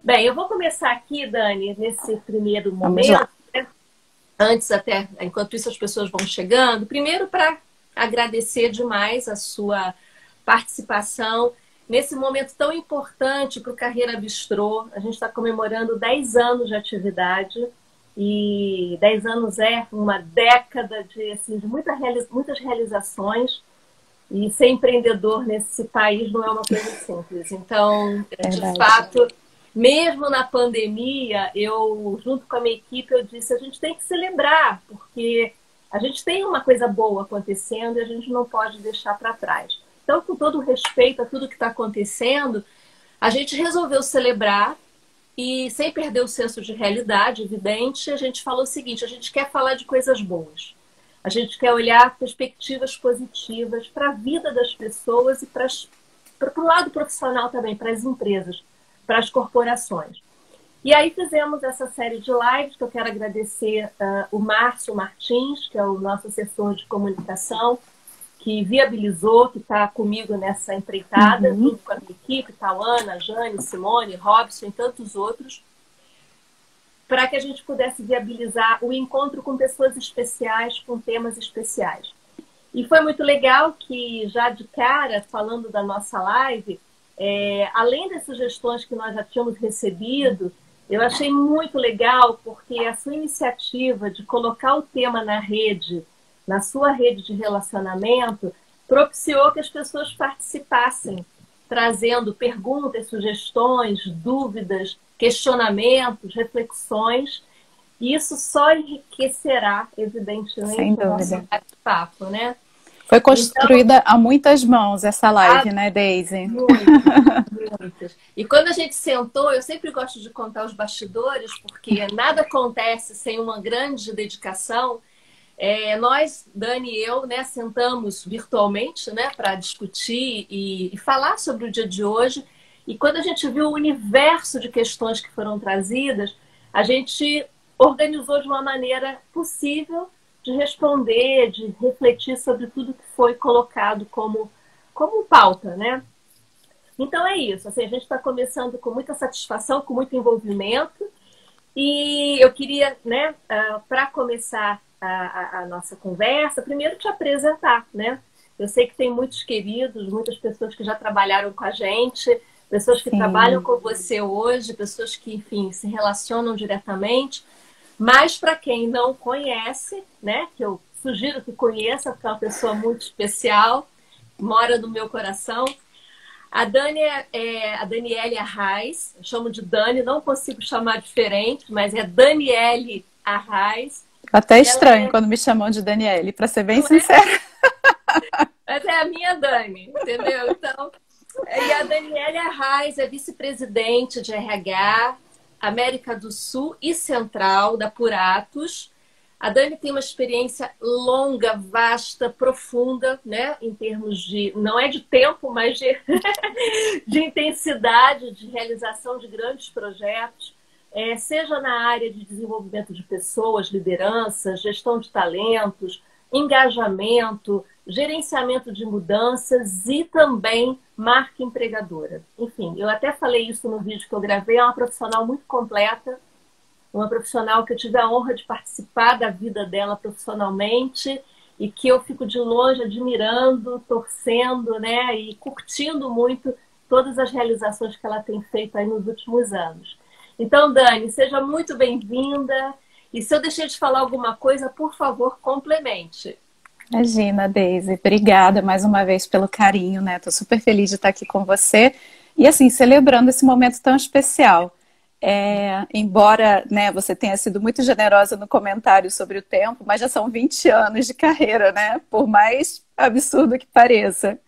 Bem, eu vou começar aqui, Dani, nesse primeiro Vamos lá. momento, né? Antes até, enquanto isso as pessoas vão chegando. Primeiro para agradecer demais a sua participação nesse momento tão importante para o Carreira Bistrô. A gente está comemorando 10 anos de atividade e 10 anos é uma década de, assim, de muitas realizações. E ser empreendedor nesse país não é uma coisa simples. Então, de Verdade. fato, mesmo na pandemia, eu, junto com a minha equipe, eu disse, a gente tem que celebrar, porque a gente tem uma coisa boa acontecendo e a gente não pode deixar para trás. Então, com todo o respeito a tudo que está acontecendo, a gente resolveu celebrar e, sem perder o senso de realidade, evidente, a gente falou o seguinte, a gente quer falar de coisas boas. A gente quer olhar perspectivas positivas para a vida das pessoas e para o lado profissional também, para as empresas, para as corporações. E aí fizemos essa série de lives, que eu quero agradecer o Márcio Martins, que é o nosso assessor de comunicação, que viabilizou, que está comigo nessa empreitada, junto com a minha equipe, Tauana, Jane, Simone, Robson e tantos outros, para que a gente pudesse viabilizar o encontro com pessoas especiais, com temas especiais. E foi muito legal que, já de cara, falando da nossa live, além das sugestões que nós já tínhamos recebido, eu achei muito legal porque a sua iniciativa de colocar o tema na rede, na sua rede de relacionamento, propiciou que as pessoas participassem, trazendo perguntas, sugestões, dúvidas, questionamentos, reflexões. E isso só enriquecerá, Sem evidentemente, o nosso dúvida. bate-papo, né? Foi Então, construída a muitas mãos essa live, né, Daisy? muitas. E quando a gente sentou, eu sempre gosto de contar os bastidores, porque nada acontece sem uma grande dedicação. Nós, Dani e eu, né, sentamos virtualmente, né, para discutir e falar sobre o dia de hoje. E quando a gente viu o universo de questões que foram trazidas, a gente organizou de uma maneira possível de responder, de refletir sobre tudo que foi colocado como pauta, né? Então é isso. Assim, a gente está começando com muita satisfação, com muito envolvimento. E eu queria, né, para começar a nossa conversa, primeiro te apresentar, né? Eu sei que tem muitos queridos, muitas pessoas que já trabalharam com a gente, pessoas que trabalham Sim. com você hoje, pessoas que, enfim, se relacionam diretamente. Mas para quem não conhece, né, que eu sugiro que conheça, porque é uma pessoa muito especial, mora no meu coração. A Dani é a Daniele Arraes, eu chamo de Dani, não consigo chamar diferente, mas é Daniele Arraes. Até Ela estranho quando me chamam de Daniele, para ser bem não é, sincera. mas é a minha Dani, entendeu? Então, e a Daniele Arraes é vice-presidente de RH, América do Sul e Central da Puratos. A Dani tem uma experiência longa, vasta, profunda, né? Em termos de, não é de tempo, mas de intensidade, de realização de grandes projetos, seja na área de desenvolvimento de pessoas, liderança, gestão de talentos, engajamento, gerenciamento de mudanças e também marca empregadora. Enfim, eu até falei isso no vídeo que eu gravei, é uma profissional muito completa, uma profissional que eu tive a honra de participar da vida dela profissionalmente e que eu fico de longe admirando, torcendo, né, e curtindo muito todas as realizações que ela tem feito aí nos últimos anos. Então, Dani, seja muito bem-vinda. E se eu deixei de falar alguma coisa, por favor, complemente. Imagina, Daisy. Obrigada mais uma vez pelo carinho, né? Tô super feliz de estar aqui com você. E assim, celebrando esse momento tão especial. Embora, né, você tenha sido muito generosa no comentário sobre o tempo, mas já são 20 anos de carreira, né? Por mais absurdo que pareça.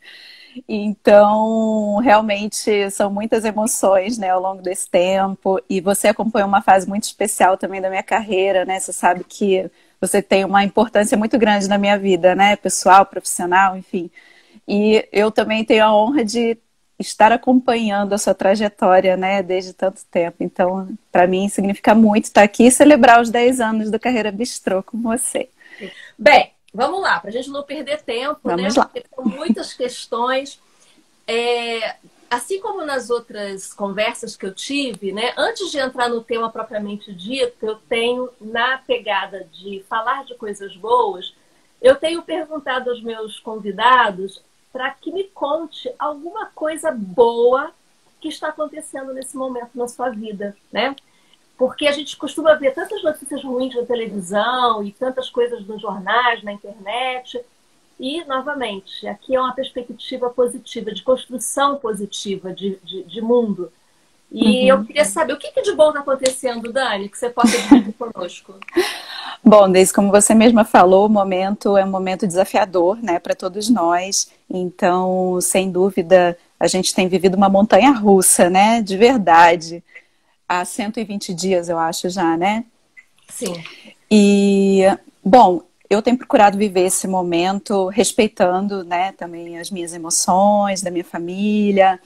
Então, realmente são muitas emoções, né, ao longo desse tempo. E você acompanhou uma fase muito especial também da minha carreira, né? Você sabe que você tem uma importância muito grande na minha vida, né? Pessoal, profissional, enfim. E eu também tenho a honra de estar acompanhando a sua trajetória, né, desde tanto tempo. Então, para mim, significa muito estar aqui e celebrar os 10 anos do Carreira Bistrô com você. Bem, vamos lá, para a gente não perder tempo, né? Vamos lá. Porque são muitas questões. assim como nas outras conversas que eu tive, né, antes de entrar no tema propriamente dito, eu tenho, na pegada de falar de coisas boas, eu tenho perguntado aos meus convidados para que me conte alguma coisa boa que está acontecendo nesse momento na sua vida, né? Porque a gente costuma ver tantas notícias ruins na televisão e tantas coisas nos jornais, na internet. E, novamente, aqui é uma perspectiva positiva, de construção positiva de mundo. E eu queria saber, o que de bom está acontecendo, Dani, que você possa dividir conosco? Bom, desde como você mesma falou, o momento é um momento desafiador, né, para todos nós. Então, sem dúvida, a gente tem vivido uma montanha russa, né, de verdade. Há 120 dias, eu acho já, né? Sim. E, bom, eu tenho procurado viver esse momento respeitando, né, também as minhas emoções, da minha família.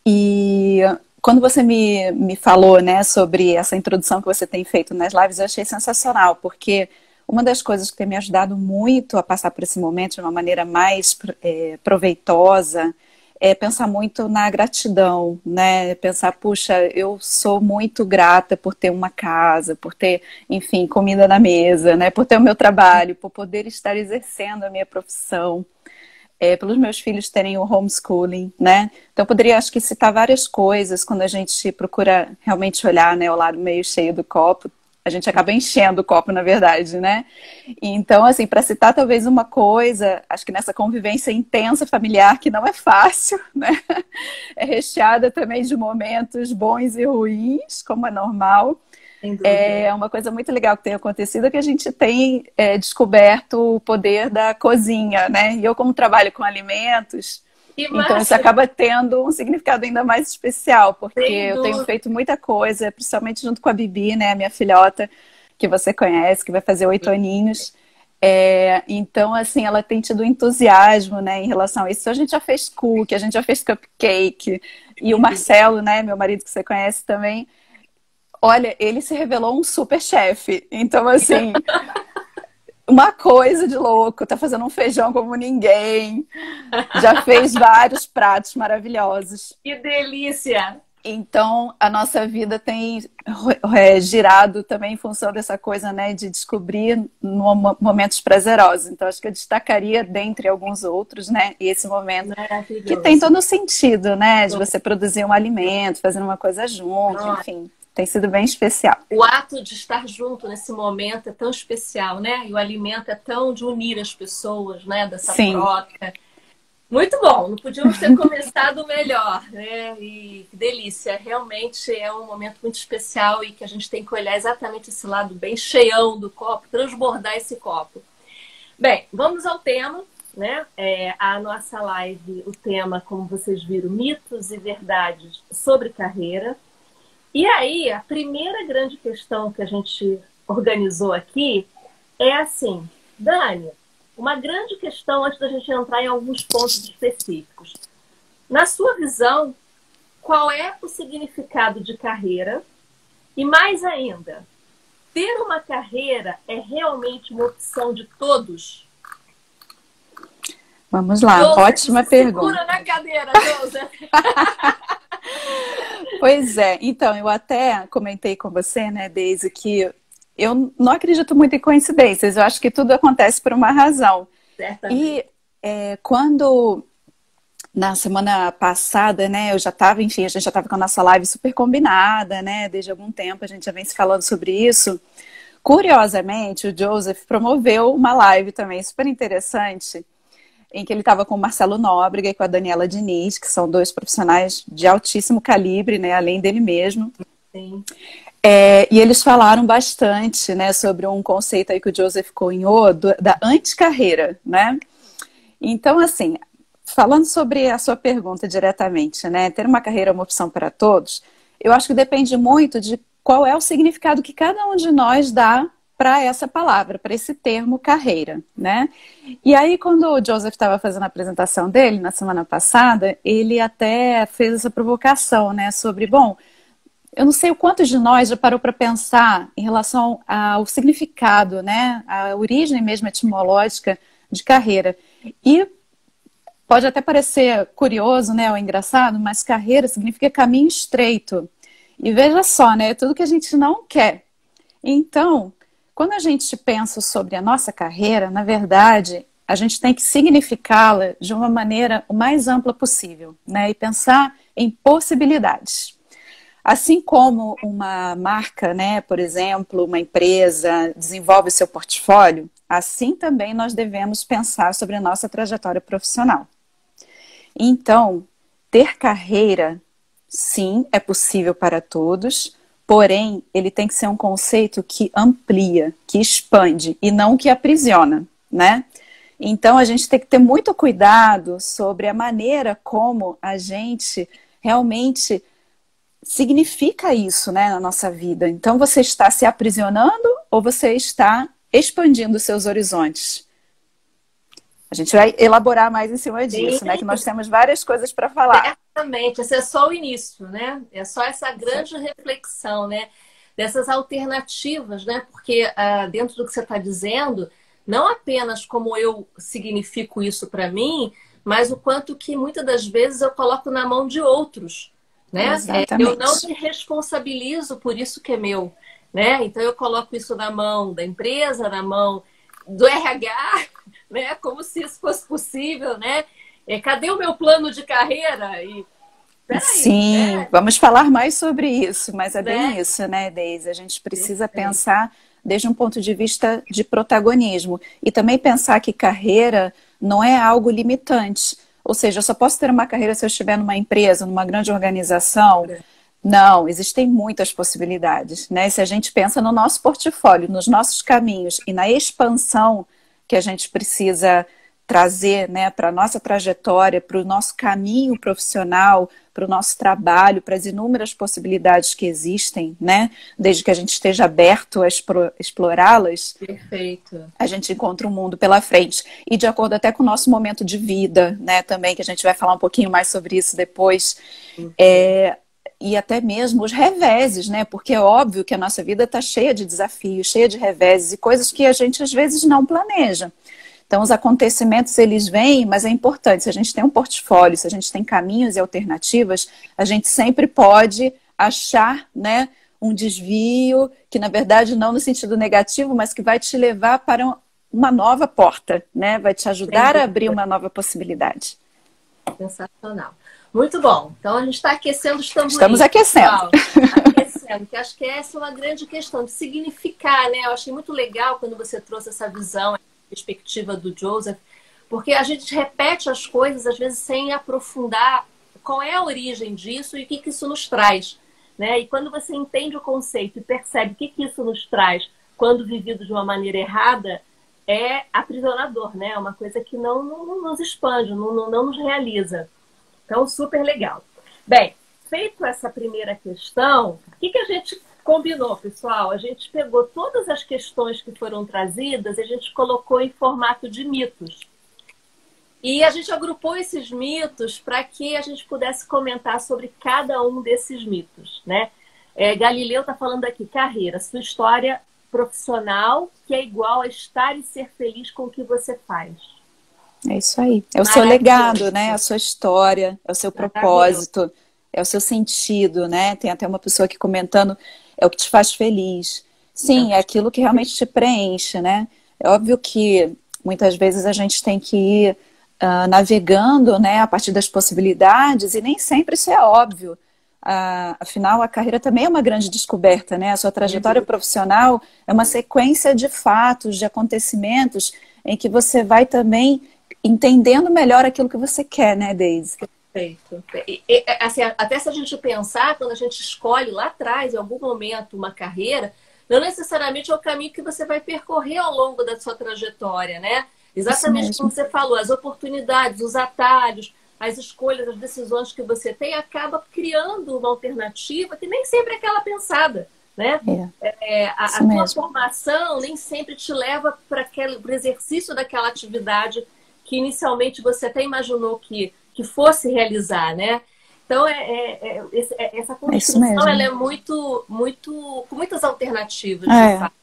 E quando você me falou, né, sobre essa introdução que você tem feito nas lives, eu achei sensacional, porque uma das coisas que tem me ajudado muito a passar por esse momento de uma maneira mais proveitosa é pensar muito na gratidão, né? Pensar, puxa, eu sou muito grata por ter uma casa, por ter, enfim, comida na mesa, né? Por ter o meu trabalho, por poder estar exercendo a minha profissão. Pelos meus filhos terem o homeschooling, né? Então, eu poderia, acho que, citar várias coisas quando a gente procura realmente olhar, né, o lado meio cheio do copo. A gente acaba enchendo o copo, na verdade, né? Então, assim, para citar talvez uma coisa, acho que nessa convivência intensa familiar, que não é fácil, né? É recheada também de momentos bons e ruins, como é normal. É uma coisa muito legal que tem acontecido é que a gente tem descoberto o poder da cozinha, né? E eu, como trabalho com alimentos, então isso acaba tendo um significado ainda mais especial, porque eu tenho feito muita coisa, principalmente junto com a Bibi, né? A minha filhota, que você conhece, que vai fazer 8 aninhos. Então, assim, ela tem tido entusiasmo, né, em relação a isso. A gente já fez cookie, a gente já fez cupcake. E o Marcelo, né, meu marido, que você conhece também, olha, ele se revelou um super chefe. Então, assim, uma coisa de louco. Tá fazendo um feijão como ninguém. Já fez vários pratos maravilhosos. Que delícia! Então, a nossa vida tem girado também em função dessa coisa, né, de descobrir momentos prazerosos. Então, acho que eu destacaria, dentre alguns outros, né, esse momento que tem todo o sentido, né, de você produzir um alimento, fazendo uma coisa junto, enfim. Tem sido bem especial. O ato de estar junto nesse momento é tão especial, né? E o alimento é tão de unir as pessoas, né? Dessa troca. Muito bom, não podíamos ter começado melhor, né? E que delícia, realmente é um momento muito especial e que a gente tem que olhar exatamente esse lado bem cheião do copo, transbordar esse copo. Bem, vamos ao tema, né? A nossa live, o tema, como vocês viram, mitos e verdades sobre carreira. E aí, a primeira grande questão que a gente organizou aqui é assim, Dani, uma grande questão antes da gente entrar em alguns pontos específicos. Na sua visão, qual é o significado de carreira? E mais ainda, ter uma carreira é realmente uma opção de todos? Vamos lá, Joseph, ótima pergunta. Segura na cadeira, Joseph. Pois é, então, eu até comentei com você, né, Deise, que eu não acredito muito em coincidências, eu acho que tudo acontece por uma razão. Certamente. E quando, na semana passada, né, eu já estava, enfim, a gente já estava com a nossa live super combinada, né, desde algum tempo a gente já vem se falando sobre isso. Curiosamente, o Joseph promoveu uma live também super interessante, em que ele estava com o Marcelo Nóbrega e com a Daniela Diniz, que são dois profissionais de altíssimo calibre, né, além dele mesmo. Sim. E eles falaram bastante, né, sobre um conceito aí que o Joseph cunhou da anticarreira, né? Então, assim, falando sobre a sua pergunta diretamente, né, ter uma carreira é uma opção para todos, eu acho que depende muito de qual é o significado que cada um de nós dá para essa palavra, para esse termo carreira, né? E aí, quando o Joseph estava fazendo a apresentação dele na semana passada, ele até fez essa provocação, né, sobre, bom, eu não sei o quanto de nós já parou para pensar em relação ao significado, né, a origem mesmo etimológica de carreira. E pode até parecer curioso, né, ou engraçado, mas carreira significa caminho estreito. E veja só, né, tudo que a gente não quer. Então, quando a gente pensa sobre a nossa carreira, na verdade, a gente tem que significá-la de uma maneira o mais ampla possível, né, e pensar em possibilidades. Assim como uma marca, né, por exemplo, uma empresa desenvolve seu portfólio, assim também nós devemos pensar sobre a nossa trajetória profissional. Então, ter carreira, sim, é possível para todos, porém, ele tem que ser um conceito que amplia, que expande e não que aprisiona, né? Então, a gente tem que ter muito cuidado sobre a maneira como a gente realmente significa isso, né, na nossa vida. Então, você está se aprisionando ou você está expandindo seus horizontes? A gente vai elaborar mais em cima disso, né? Que nós temos várias coisas para falar. Exatamente, esse é só o início, né? É só essa grande reflexão, né? Dessas alternativas, né? Porque dentro do que você está dizendo, não apenas como eu significo isso para mim, mas o quanto que muitas das vezes eu coloco na mão de outros, né? Eu não me responsabilizo por isso que é meu, né? Então eu coloco isso na mão da empresa, na mão do RH, né? Como se isso fosse possível, né? Cadê o meu plano de carreira? Peraí, sim, né? Vamos falar mais sobre isso, mas é bem isso, né, Deise? A gente precisa pensar desde um ponto de vista de protagonismo e também pensar que carreira não é algo limitante. Ou seja, eu só posso ter uma carreira se eu estiver numa empresa, numa grande organização. Não, existem muitas possibilidades, né? Se a gente pensa no nosso portfólio, nos nossos caminhos e na expansão que a gente precisa trazer, né, para a nossa trajetória, para o nosso caminho profissional, para o nosso trabalho, para as inúmeras possibilidades que existem, né, desde que a gente esteja aberto a explorá-las, perfeito, a gente encontra um mundo pela frente. E de acordo até com o nosso momento de vida, né, também, que a gente vai falar um pouquinho mais sobre isso depois, e até mesmo os reveses, né, porque é óbvio que a nossa vida está cheia de desafios, cheia de reveses e coisas que a gente às vezes não planeja. Então, os acontecimentos, eles vêm, mas é importante, se a gente tem um portfólio, se a gente tem caminhos e alternativas, a gente sempre pode achar, né, um desvio, que na verdade não no sentido negativo, mas que vai te levar para uma nova porta, né, vai te ajudar a abrir uma nova possibilidade. Sensacional. Muito bom. Então, a gente está aquecendo os tamborins. Estamos aquecendo. Aquecendo, que acho que essa é uma grande questão de significar, né? Eu achei muito legal quando você trouxe essa visão, perspectiva do Joseph, porque a gente repete as coisas, às vezes, sem aprofundar qual é a origem disso e o que isso nos traz, né? E quando você entende o conceito e percebe o que isso nos traz quando vivido de uma maneira errada, é aprisionador, né? É uma coisa que não nos expande, não nos realiza. Então, super legal. Bem, feito essa primeira questão, o que a gente combinou, pessoal? A gente pegou todas as questões que foram trazidas e a gente colocou em formato de mitos. E a gente agrupou esses mitos para que a gente pudesse comentar sobre cada um desses mitos, né? Galileu está falando aqui, carreira, sua história profissional, que é igual a estar e ser feliz com o que você faz. É isso aí. É o seu legado, né? A sua história, é o seu propósito, é o seu sentido, né? Tem até uma pessoa aqui comentando, é o que te faz feliz. Sim, é aquilo que realmente te preenche, né? É óbvio que muitas vezes a gente tem que ir navegando, né, a partir das possibilidades e nem sempre isso é óbvio. Afinal, a carreira também é uma grande descoberta, né? A sua trajetória profissional é uma sequência de fatos, de acontecimentos em que você vai também entendendo melhor aquilo que você quer, né, Deise? Perfeito. Assim, até se a gente pensar, quando a gente escolhe lá atrás, em algum momento, uma carreira, não necessariamente é o caminho que você vai percorrer ao longo da sua trajetória, né? Exatamente como você falou, as oportunidades, os atalhos, as escolhas, as decisões que você tem, acaba criando uma alternativa que nem sempre é aquela pensada, né? A tua formação nem sempre te leva para o exercício daquela atividade que inicialmente você até imaginou que fosse realizar, né? Então, essa construção ela é muito, com muitas alternativas, de fato.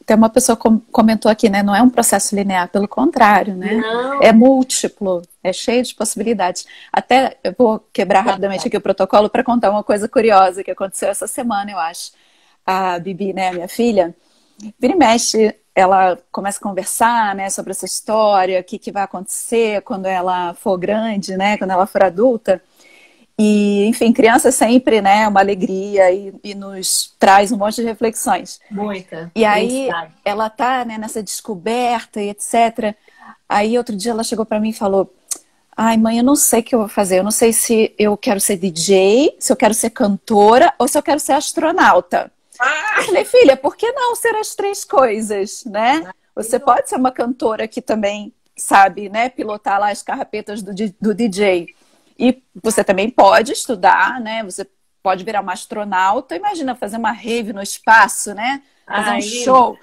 Tem uma pessoa comentou aqui, né? Não é um processo linear, pelo contrário, né? Não. É múltiplo. É cheio de possibilidades. Até eu vou quebrar rapidamente aqui o protocolo para contar uma coisa curiosa que aconteceu essa semana, eu acho. A Bibi, né, minha filha, vira e mexe, ela começa a conversar, né, sobre essa história, o que, que vai acontecer quando ela for grande, né, quando ela for adulta. E, enfim, criança é sempre, né, uma alegria e nos traz um monte de reflexões. Muita. E aí ela tá, né, nessa descoberta e etc. Aí outro dia ela chegou para mim e falou: ai, mãe, eu não sei o que eu vou fazer. Eu não sei se eu quero ser DJ, se eu quero ser cantora ou se eu quero ser astronauta. Eu falei: filha, por que não ser as três coisas, né? Você pode ser uma cantora que também sabe, né, pilotar lá as carrapetas do DJ. E você também pode estudar, né? Você pode virar uma astronauta. Imagina fazer uma rave no espaço, né? Fazer um show.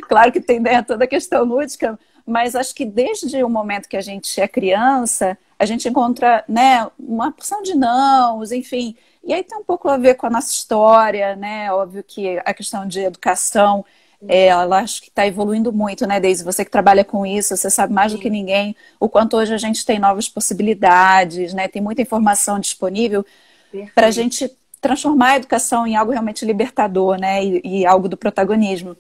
Claro que tem, né, toda a questão lúdica, mas acho que desde o momento que a gente é criança, a gente encontra, né, uma porção de nãos, enfim. E aí tem um pouco a ver com a nossa história, né? Óbvio que a questão de educação, ela acho que está evoluindo muito, né, Deise? Você que trabalha com isso, você sabe mais do que ninguém o quanto hoje a gente tem novas possibilidades, né? Tem muita informação disponível para a gente transformar a educação em algo realmente libertador, né? E algo do protagonismo.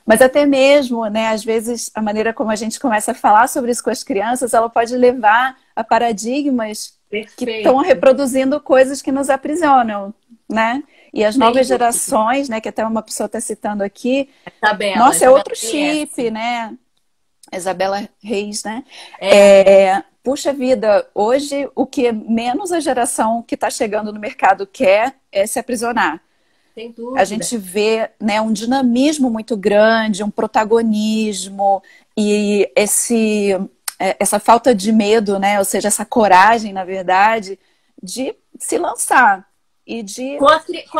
Mas até mesmo, né, às vezes, a maneira como a gente começa a falar sobre isso com as crianças, ela pode levar a paradigmas que estão reproduzindo coisas que nos aprisionam, né? E as novas gerações, né, que até uma pessoa está citando aqui, nossa, é outro chip, né? Isabela Reis, né? Puxa vida, hoje o que menos a geração que está chegando no mercado quer é se aprisionar. Sem dúvida. A gente vê, né, um dinamismo muito grande, um protagonismo e essa falta de medo, né? Ou seja, essa coragem, na verdade, de se lançar e de com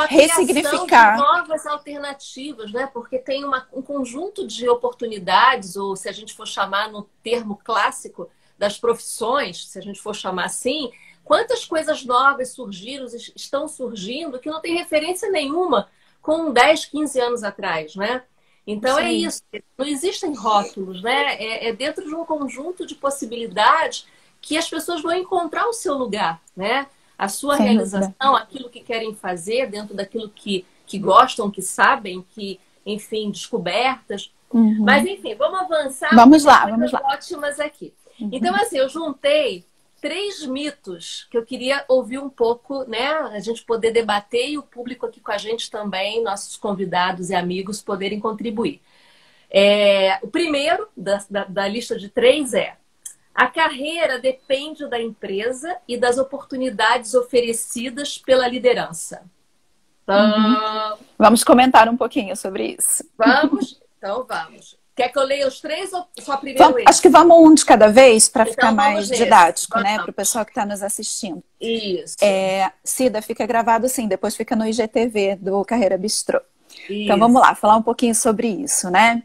a ressignificar de novas alternativas, né? Porque tem um conjunto de oportunidades, ou se a gente for chamar no termo clássico das profissões, se a gente for chamar assim, quantas coisas novas surgiram, estão surgindo, que não tem referência nenhuma com 10, 15 anos atrás, né? Então é isso, não existem rótulos, né? É dentro de um conjunto de possibilidades que as pessoas vão encontrar o seu lugar, né? A sua realização, aquilo que querem fazer, dentro daquilo que gostam, que sabem, que, enfim, descobertas. Mas, enfim, vamos avançar. Vamos lá. Ótimas aqui. Então, assim, eu juntei 3 mitos que eu queria ouvir um pouco, né? A gente poder debater e o público aqui com a gente também, nossos convidados e amigos, poderem contribuir. O primeiro da lista de 3 é: a carreira depende da empresa e das oportunidades oferecidas pela liderança. Vamos comentar um pouquinho sobre isso. Vamos? Então vamos. Quer que eu leia os 3 ou só primeiro esse? Acho que vamos um de cada vez para ficar mais didático, né? Para o pessoal que está nos assistindo. Isso. Cida, fica gravado sim, depois fica no IGTV do Carreira Bistrô. Isso. Então vamos lá, falar um pouquinho sobre isso, né?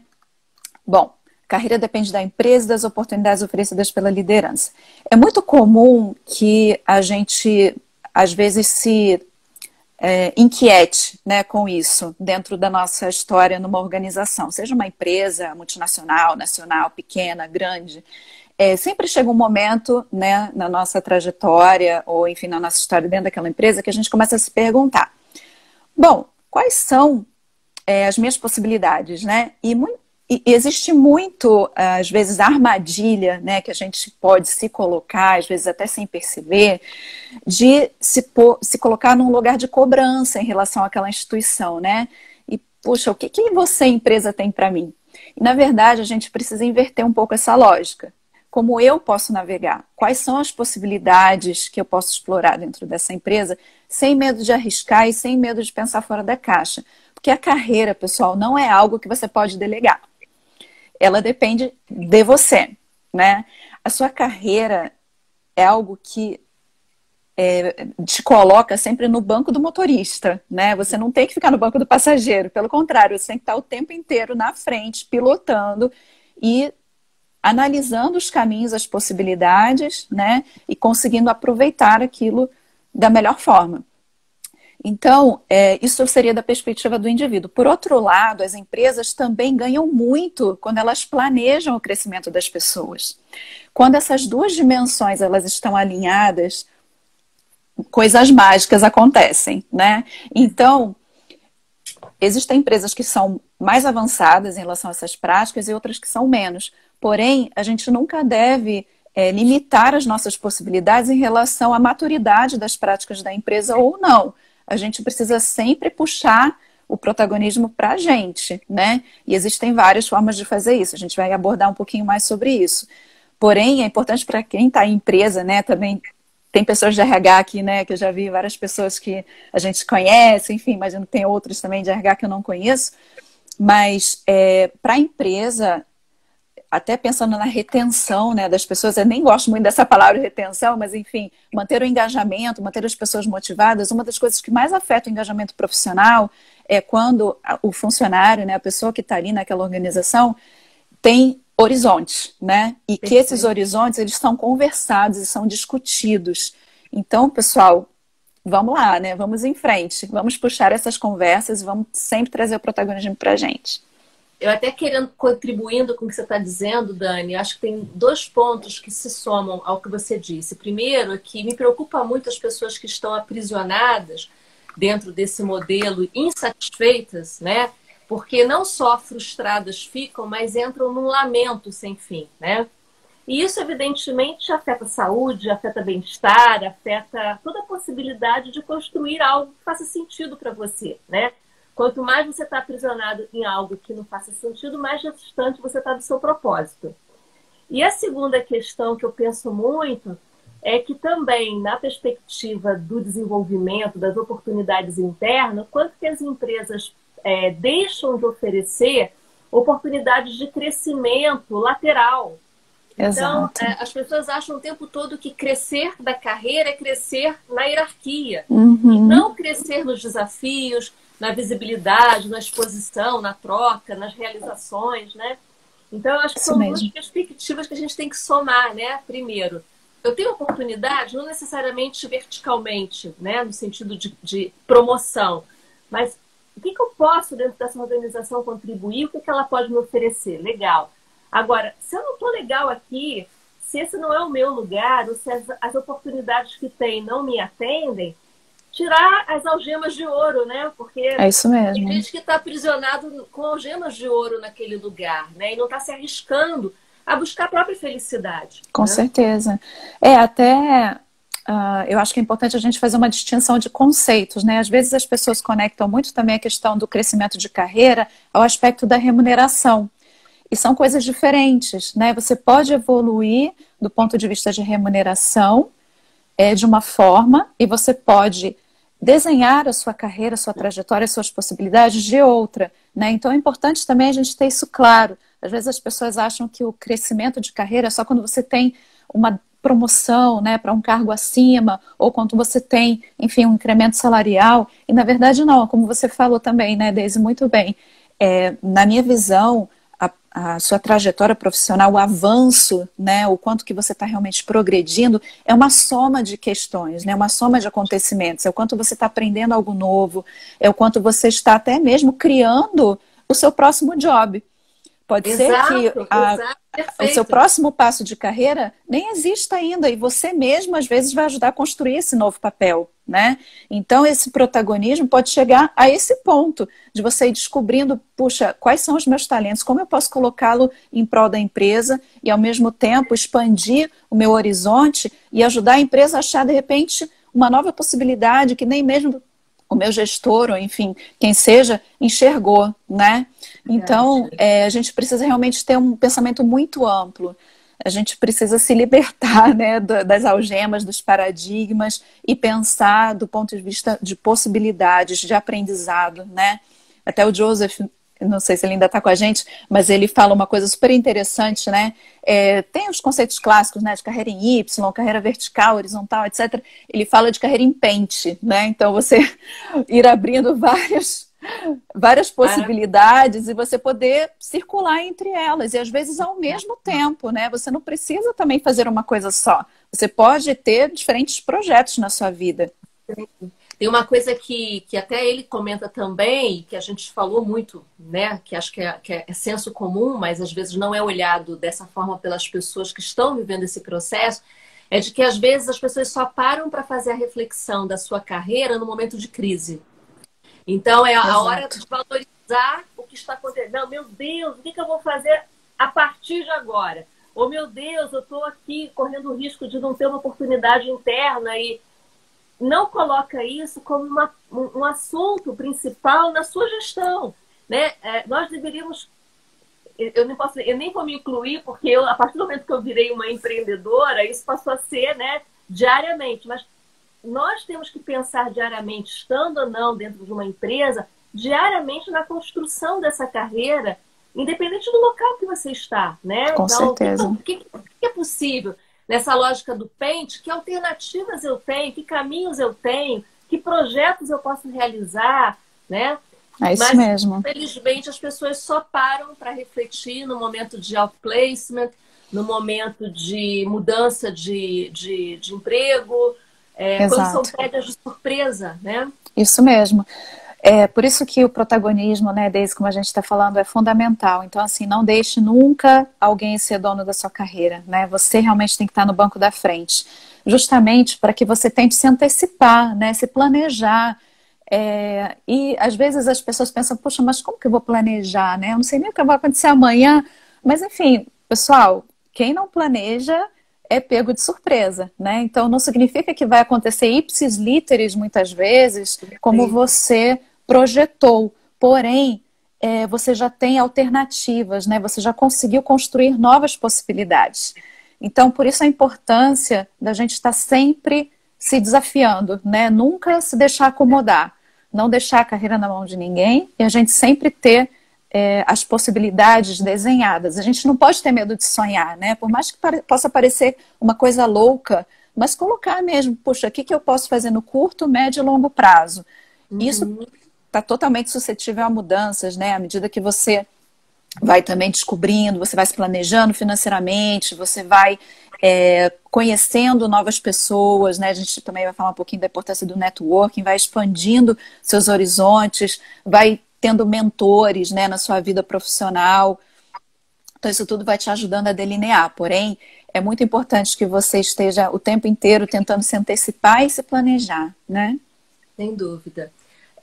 Bom, carreira depende da empresa e das oportunidades oferecidas pela liderança. É muito comum que a gente, às vezes, se inquiete, né, com isso dentro da nossa história numa organização, seja uma empresa multinacional, nacional, pequena, grande. Sempre chega um momento, né, na nossa trajetória ou, enfim, na nossa história dentro daquela empresa que a gente começa a se perguntar: bom, quais são as minhas possibilidades, né? E existe muito, às vezes, a armadilha, né, que a gente pode se colocar, às vezes até sem perceber, de se colocar num lugar de cobrança em relação àquela instituição, né? E, puxa, o que você, empresa, tem para mim? E, na verdade, a gente precisa inverter um pouco essa lógica. Como eu posso navegar? Quais são as possibilidades que eu posso explorar dentro dessa empresa, sem medo de arriscar e sem medo de pensar fora da caixa? Porque a carreira, pessoal, não é algo que você pode delegar. Ela depende de você, né? A sua carreira é algo que te coloca sempre no banco do motorista, né? Você não tem que ficar no banco do passageiro, pelo contrário, você tem que estar o tempo inteiro na frente, pilotando e analisando os caminhos, as possibilidades, né? E conseguindo aproveitar aquilo da melhor forma. Então, isso seria da perspectiva do indivíduo. Por outro lado, as empresas também ganham muito quando elas planejam o crescimento das pessoas. Quando essas duas dimensões elas estão alinhadas, coisas mágicas acontecem, né? Então, existem empresas que são mais avançadas em relação a essas práticas e outras que são menos. Porém, a gente nunca deve limitar as nossas possibilidades em relação à maturidade das práticas da empresa ou não. A gente precisa sempre puxar o protagonismo para a gente, né? E existem várias formas de fazer isso. A gente vai abordar um pouquinho mais sobre isso. Porém, é importante para quem está em empresa, né? Também tem pessoas de RH aqui, né? Que eu já vi várias pessoas que a gente conhece, enfim, imagino que tem outros também de RH que eu não conheço. Mas para a empresa, até pensando na retenção, né, das pessoas, eu nem gosto muito dessa palavra retenção, mas enfim, manter o engajamento, manter as pessoas motivadas, uma das coisas que mais afeta o engajamento profissional é quando o funcionário, né, a pessoa que está ali naquela organização, tem horizontes, né? E que esses horizontes, eles são conversados e são discutidos. Então, pessoal, vamos lá, né? Vamos em frente, vamos puxar essas conversas e vamos sempre trazer o protagonismo para a gente. Eu até contribuindo com o que você está dizendo, Dani, acho que tem dois pontos que se somam ao que você disse. Primeiro, é que me preocupa muito as pessoas que estão aprisionadas dentro desse modelo, insatisfeitas, né? Porque não só frustradas ficam, mas entram num lamento sem fim, né? E isso, evidentemente, afeta a saúde, afeta bem-estar, afeta toda a possibilidade de construir algo que faça sentido para você, né? Quanto mais você está aprisionado em algo que não faça sentido, mais distante você está do seu propósito. E a segunda questão que eu penso muito é que também, na perspectiva do desenvolvimento, das oportunidades internas, quanto que as empresas deixam de oferecer oportunidades de crescimento lateral. Então, as pessoas acham o tempo todo que crescer da carreira é crescer na hierarquia. Uhum. E não crescer nos desafios, na visibilidade, na exposição, na troca, nas realizações, né? Então, eu acho que são duas perspectivas que a gente tem que somar, né? Primeiro, eu tenho oportunidade, não necessariamente verticalmente, né? No sentido de promoção, mas o que eu posso, dentro dessa organização, contribuir? O que ela pode me oferecer? Legal. Agora, se eu não estou legal aqui, se esse não é o meu lugar, ou se as oportunidades que tem não me atendem, tirar as algemas de ouro, né? Porque é isso mesmo. Tem gente que está aprisionado com algemas de ouro naquele lugar, né? E não está se arriscando a buscar a própria felicidade. Com né? certeza. Eu acho que é importante a gente fazer uma distinção de conceitos, né? Às vezes as pessoas conectam muito também a questão do crescimento de carreira ao aspecto da remuneração. E são coisas diferentes, né? Você pode evoluir do ponto de vista de remuneração de uma forma e você pode desenhar a sua carreira, a sua trajetória, as suas possibilidades de outra, né? Então é importante também a gente ter isso claro. Às vezes as pessoas acham que o crescimento de carreira é só quando você tem uma promoção, né, para um cargo acima, ou quando você tem, enfim, um incremento salarial, e na verdade não, como você falou também, né, Deise, muito bem. Na minha visão, a sua trajetória profissional, o avanço, né, o quanto que você está realmente progredindo, é uma soma de questões, né, uma soma de acontecimentos, é o quanto você está aprendendo algo novo, é o quanto você está até mesmo criando o seu próximo job. Pode ser que o seu próximo passo de carreira nem exista ainda e você mesmo, às vezes, vai ajudar a construir esse novo papel, né? Então, esse protagonismo pode chegar a esse ponto de você ir descobrindo, puxa, quais são os meus talentos, como eu posso colocá-lo em prol da empresa e, ao mesmo tempo, expandir o meu horizonte e ajudar a empresa a achar, de repente, uma nova possibilidade que nem mesmo o meu gestor, ou enfim, quem seja, enxergou, né? Então, a gente precisa realmente ter um pensamento muito amplo. A gente precisa se libertar, né, das algemas, dos paradigmas e pensar do ponto de vista de possibilidades, de aprendizado, né? Até o Joseph, não sei se ele ainda está com a gente, mas ele fala uma coisa super interessante, né? Tem os conceitos clássicos, né, de carreira em Y, carreira vertical, horizontal, etc. Ele fala de carreira em pente, né? Então você ir abrindo várias possibilidades e você poder circular entre elas e às vezes ao mesmo tempo, né? Você não precisa também fazer uma coisa só. Você pode ter diferentes projetos na sua vida. Tem uma coisa que até ele comenta também, que a gente falou muito, né? Que acho que é senso comum, mas às vezes não é olhado dessa forma pelas pessoas que estão vivendo esse processo, é de que às vezes as pessoas só param para fazer a reflexão da sua carreira no momento de crise. Então é a hora de valorizar o que está acontecendo. Não, meu Deus, o que eu vou fazer a partir de agora? Ou, meu Deus, eu estou aqui correndo o risco de não ter uma oportunidade interna e não coloca isso como um assunto principal na sua gestão, né? Nós deveríamos, eu nem vou me incluir, porque a partir do momento que eu virei uma empreendedora, isso passou a ser, né, diariamente, mas nós temos que pensar diariamente, estando ou não dentro de uma empresa, diariamente na construção dessa carreira, independente do local que você está, né? Com então, certeza. O que é possível nessa lógica do Paint? Que alternativas eu tenho? Que caminhos eu tenho? Que projetos eu posso realizar, né? É isso Mas, mesmo. infelizmente, as pessoas só param para refletir no momento de outplacement, no momento de mudança de emprego, quando são Exato. pegas de surpresa, né? Isso mesmo. É por isso que o protagonismo, né, desde como a gente está falando, é fundamental. Então, assim, não deixe nunca alguém ser dono da sua carreira, né? Você realmente tem que estar no banco da frente, justamente para que você tente se antecipar, né, se planejar. E às vezes as pessoas pensam, poxa, mas como que eu vou planejar, né? Eu não sei nem o que vai acontecer amanhã. Mas, enfim, pessoal, quem não planeja é pego de surpresa, né? Então não significa que vai acontecer ipsis literis muitas vezes, como você projetou. Porém, você já tem alternativas, né? Você já conseguiu construir novas possibilidades. Então, por isso a importância da gente estar sempre se desafiando, né? Nunca se deixar acomodar, não deixar a carreira na mão de ninguém e a gente sempre ter as possibilidades desenhadas. A gente não pode ter medo de sonhar, né? Por mais que possa parecer uma coisa louca, mas colocar mesmo, puxa, o que eu posso fazer no curto, médio e longo prazo? Isso está totalmente suscetível a mudanças, né? À medida que você vai também descobrindo, você vai se planejando financeiramente, você vai conhecendo novas pessoas, né? A gente também vai falar um pouquinho da importância do networking, vai expandindo seus horizontes, vai tendo mentores, né, na sua vida profissional. Então isso tudo vai te ajudando a delinear. Porém, é muito importante que você esteja o tempo inteiro tentando se antecipar e se planejar, né? Sem dúvida.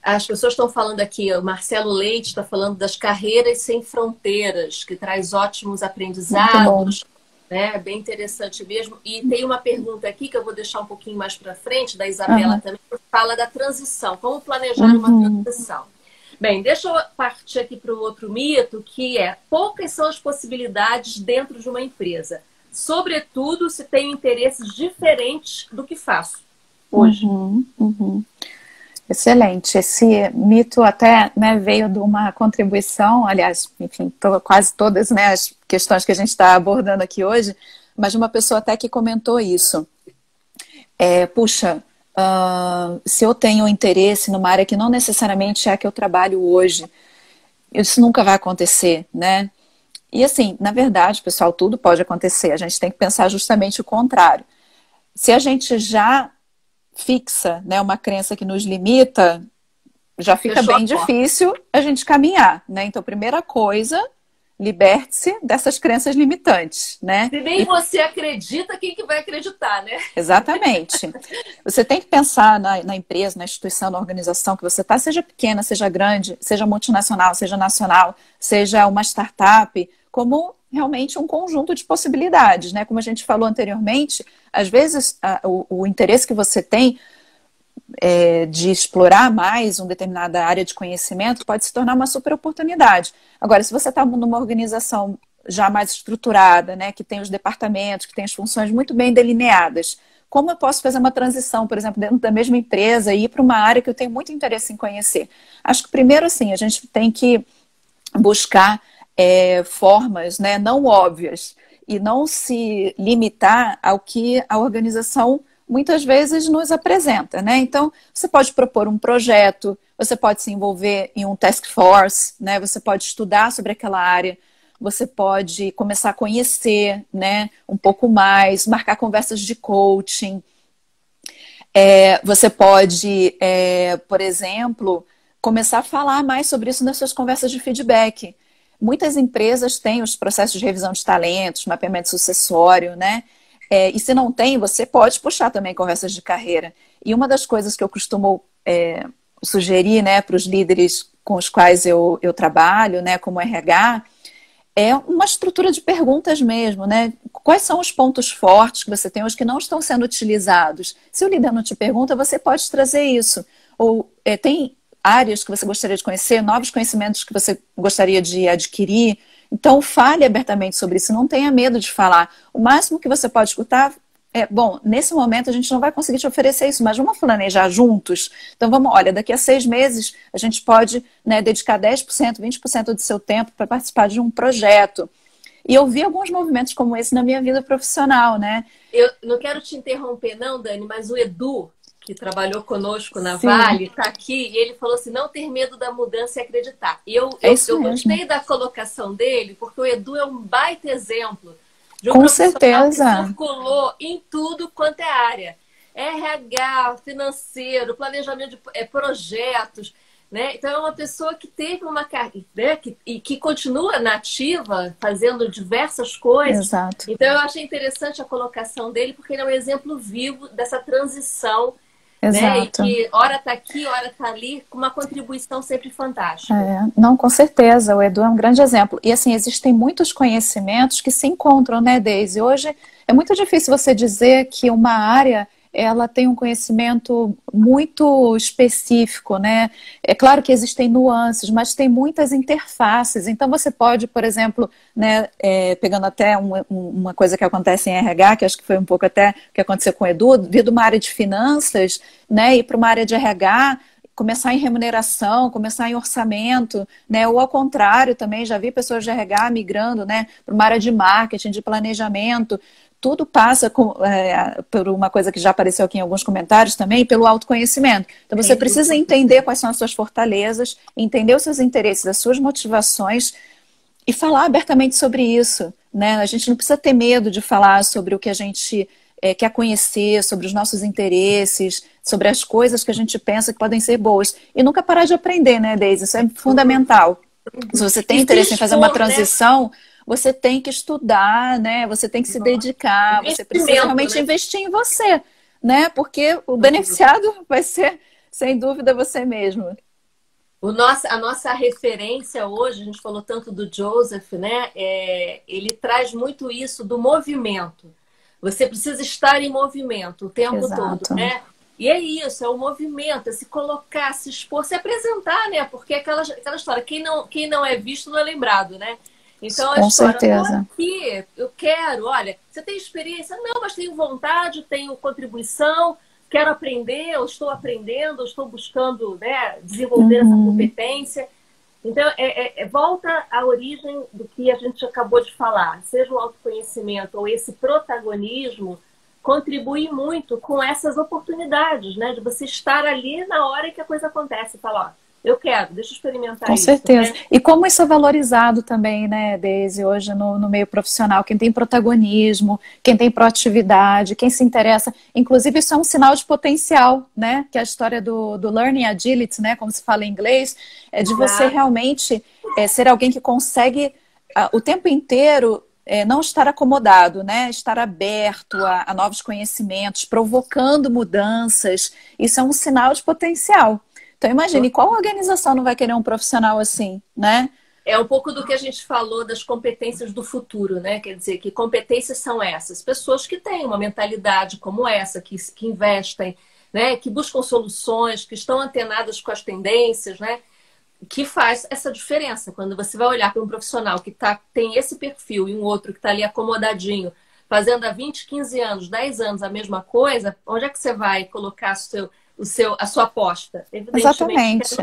As pessoas estão falando aqui, o Marcelo Leite está falando das carreiras sem fronteiras, que traz ótimos aprendizados, né? Bem interessante mesmo. E tem uma pergunta aqui que eu vou deixar um pouquinho mais para frente, da Isabela também, que fala da transição. Como planejar uma transição? Bem, deixa eu partir aqui para o outro mito, que é: poucas são as possibilidades dentro de uma empresa, sobretudo se tenho interesses diferentes do que faço hoje. Excelente. Esse mito até, né, veio de uma contribuição, aliás, enfim, quase todas, né, as questões que a gente está abordando aqui hoje, mas de uma pessoa até que comentou isso. Puxa, se eu tenho interesse numa área que não necessariamente é a que eu trabalho hoje, isso nunca vai acontecer, né? E assim, na verdade, pessoal, tudo pode acontecer. A gente tem que pensar justamente o contrário. Se a gente já fixa, né, uma crença que nos limita, já fica bem difícil a gente caminhar, né? Então, primeira coisa, liberte-se dessas crenças limitantes, né? Se nem você acredita, quem que vai acreditar, né? Exatamente. Você tem que pensar na empresa, na instituição, na organização que você está, seja pequena, seja grande, seja multinacional, seja nacional, seja uma startup, como realmente um conjunto de possibilidades, né? Como a gente falou anteriormente, às vezes o interesse que você tem de explorar mais uma determinada área de conhecimento pode se tornar uma super oportunidade. Agora, se você está numa organização já mais estruturada, né, que tem os departamentos, que tem as funções muito bem delineadas, como eu posso fazer uma transição, por exemplo, dentro da mesma empresa e ir para uma área que eu tenho muito interesse em conhecer? Acho que primeiro, assim, a gente tem que buscar formas, né, não óbvias e não se limitar ao que a organização muitas vezes nos apresenta, né? Então, você pode propor um projeto, você pode se envolver em um task force, né? Você pode estudar sobre aquela área, você pode começar a conhecer, né, um pouco mais, marcar conversas de coaching. Você pode, por exemplo, começar a falar mais sobre isso nas suas conversas de feedback. Muitas empresas têm os processos de revisão de talentos, mapeamento sucessório, né? E se não tem, você pode puxar também conversas de carreira. E uma das coisas que eu costumo sugerir, né, para os líderes com os quais eu trabalho, né, como RH, é uma estrutura de perguntas mesmo, né? Quais são os pontos fortes que você tem hoje que não estão sendo utilizados? Se o líder não te pergunta, você pode trazer isso. Ou tem áreas que você gostaria de conhecer, novos conhecimentos que você gostaria de adquirir. Então, fale abertamente sobre isso, não tenha medo de falar. O máximo que você pode escutar bom, nesse momento a gente não vai conseguir te oferecer isso, mas vamos planejar juntos? Então vamos, olha, daqui a 6 meses a gente pode, né, dedicar 10%, 20% do seu tempo para participar de um projeto. E eu vi alguns movimentos como esse na minha vida profissional, né? Eu não quero te interromper não, Dani, mas o Edu, que trabalhou conosco na Sim. Vale, está aqui e ele falou assim, não ter medo da mudança e acreditar. E eu gostei da colocação dele, porque o Edu é um baita exemplo de um Com profissional certeza. que circulou em tudo quanto é área. RH, financeiro, planejamento de projetos, né? Então é uma pessoa que teve uma carreira, né? que continua nativa, fazendo diversas coisas. Exato. Então eu achei interessante a colocação dele, porque ele é um exemplo vivo dessa transição. Exato. Né? E que hora está aqui, hora está ali, com uma contribuição sempre fantástica. Não, com certeza, o Edu é um grande exemplo. E assim, existem muitos conhecimentos que se encontram, né, Deise? Hoje é muito difícil você dizer que uma área ela tem um conhecimento muito específico, né? É claro que existem nuances, mas tem muitas interfaces. Então você pode, por exemplo, né, pegando até uma coisa que acontece em RH, que acho que foi um pouco até o que aconteceu com o Edu, vir de uma área de finanças, né, ir para uma área de RH, começar em remuneração, começar em orçamento, né? Ou ao contrário também, já vi pessoas de RH migrando, né, para uma área de marketing, de planejamento. Tudo passa por uma coisa que já apareceu aqui em alguns comentários também, pelo autoconhecimento. Então você precisa entender quais são as suas fortalezas, entender os seus interesses, as suas motivações e falar abertamente sobre isso, né? A gente não precisa ter medo de falar sobre o que a gente quer conhecer, sobre os nossos interesses, sobre as coisas que a gente pensa que podem ser boas. E nunca parar de aprender, né, Deise? Isso é fundamental. Se você tem interesse em fazer uma transição, você tem que estudar, né? Você tem que se dedicar, você precisa realmente investir em você, né? Porque o beneficiado vai ser, sem dúvida, você mesmo. A nossa referência hoje, a gente falou tanto do Joseph, né? Ele traz muito isso do movimento. Você precisa estar em movimento o tempo todo, né? E é isso, é o movimento, é se colocar, se expor, se apresentar, né? Porque aquela história, quem não é visto não é lembrado, né? Então, a história, certeza. Aqui, eu quero, olha, você tem experiência? Não, mas tenho vontade, tenho contribuição, quero aprender, eu estou estou buscando, né, desenvolver essa competência. Então, volta à origem do que a gente acabou de falar, seja o autoconhecimento ou esse protagonismo, contribui muito com essas oportunidades, né, de você estar ali na hora que a coisa acontece e falar, ó, eu quero, deixa eu experimentar Com isso. Com certeza. Né? E como isso é valorizado também, né, Deise, hoje no meio profissional, quem tem protagonismo, quem tem proatividade, quem se interessa. Inclusive, isso é um sinal de potencial, né? Que é a história do Learning Agility, né? Como se fala em inglês, é de você realmente ser alguém que consegue o tempo inteiro não estar acomodado, né? Estar aberto a novos conhecimentos, provocando mudanças. Isso é um sinal de potencial. Então imagine, qual organização não vai querer um profissional assim, né? É um pouco do que a gente falou das competências do futuro, né? Quer dizer, que competências são essas? Pessoas que têm uma mentalidade como essa, que investem, né? Que buscam soluções, que estão antenadas com as tendências, né? Que faz essa diferença. Quando você vai olhar para um profissional que tem esse perfil e um outro que está ali acomodadinho, fazendo há 20, 15 anos, 10 anos a mesma coisa, onde é que você vai colocar a sua aposta? Exatamente.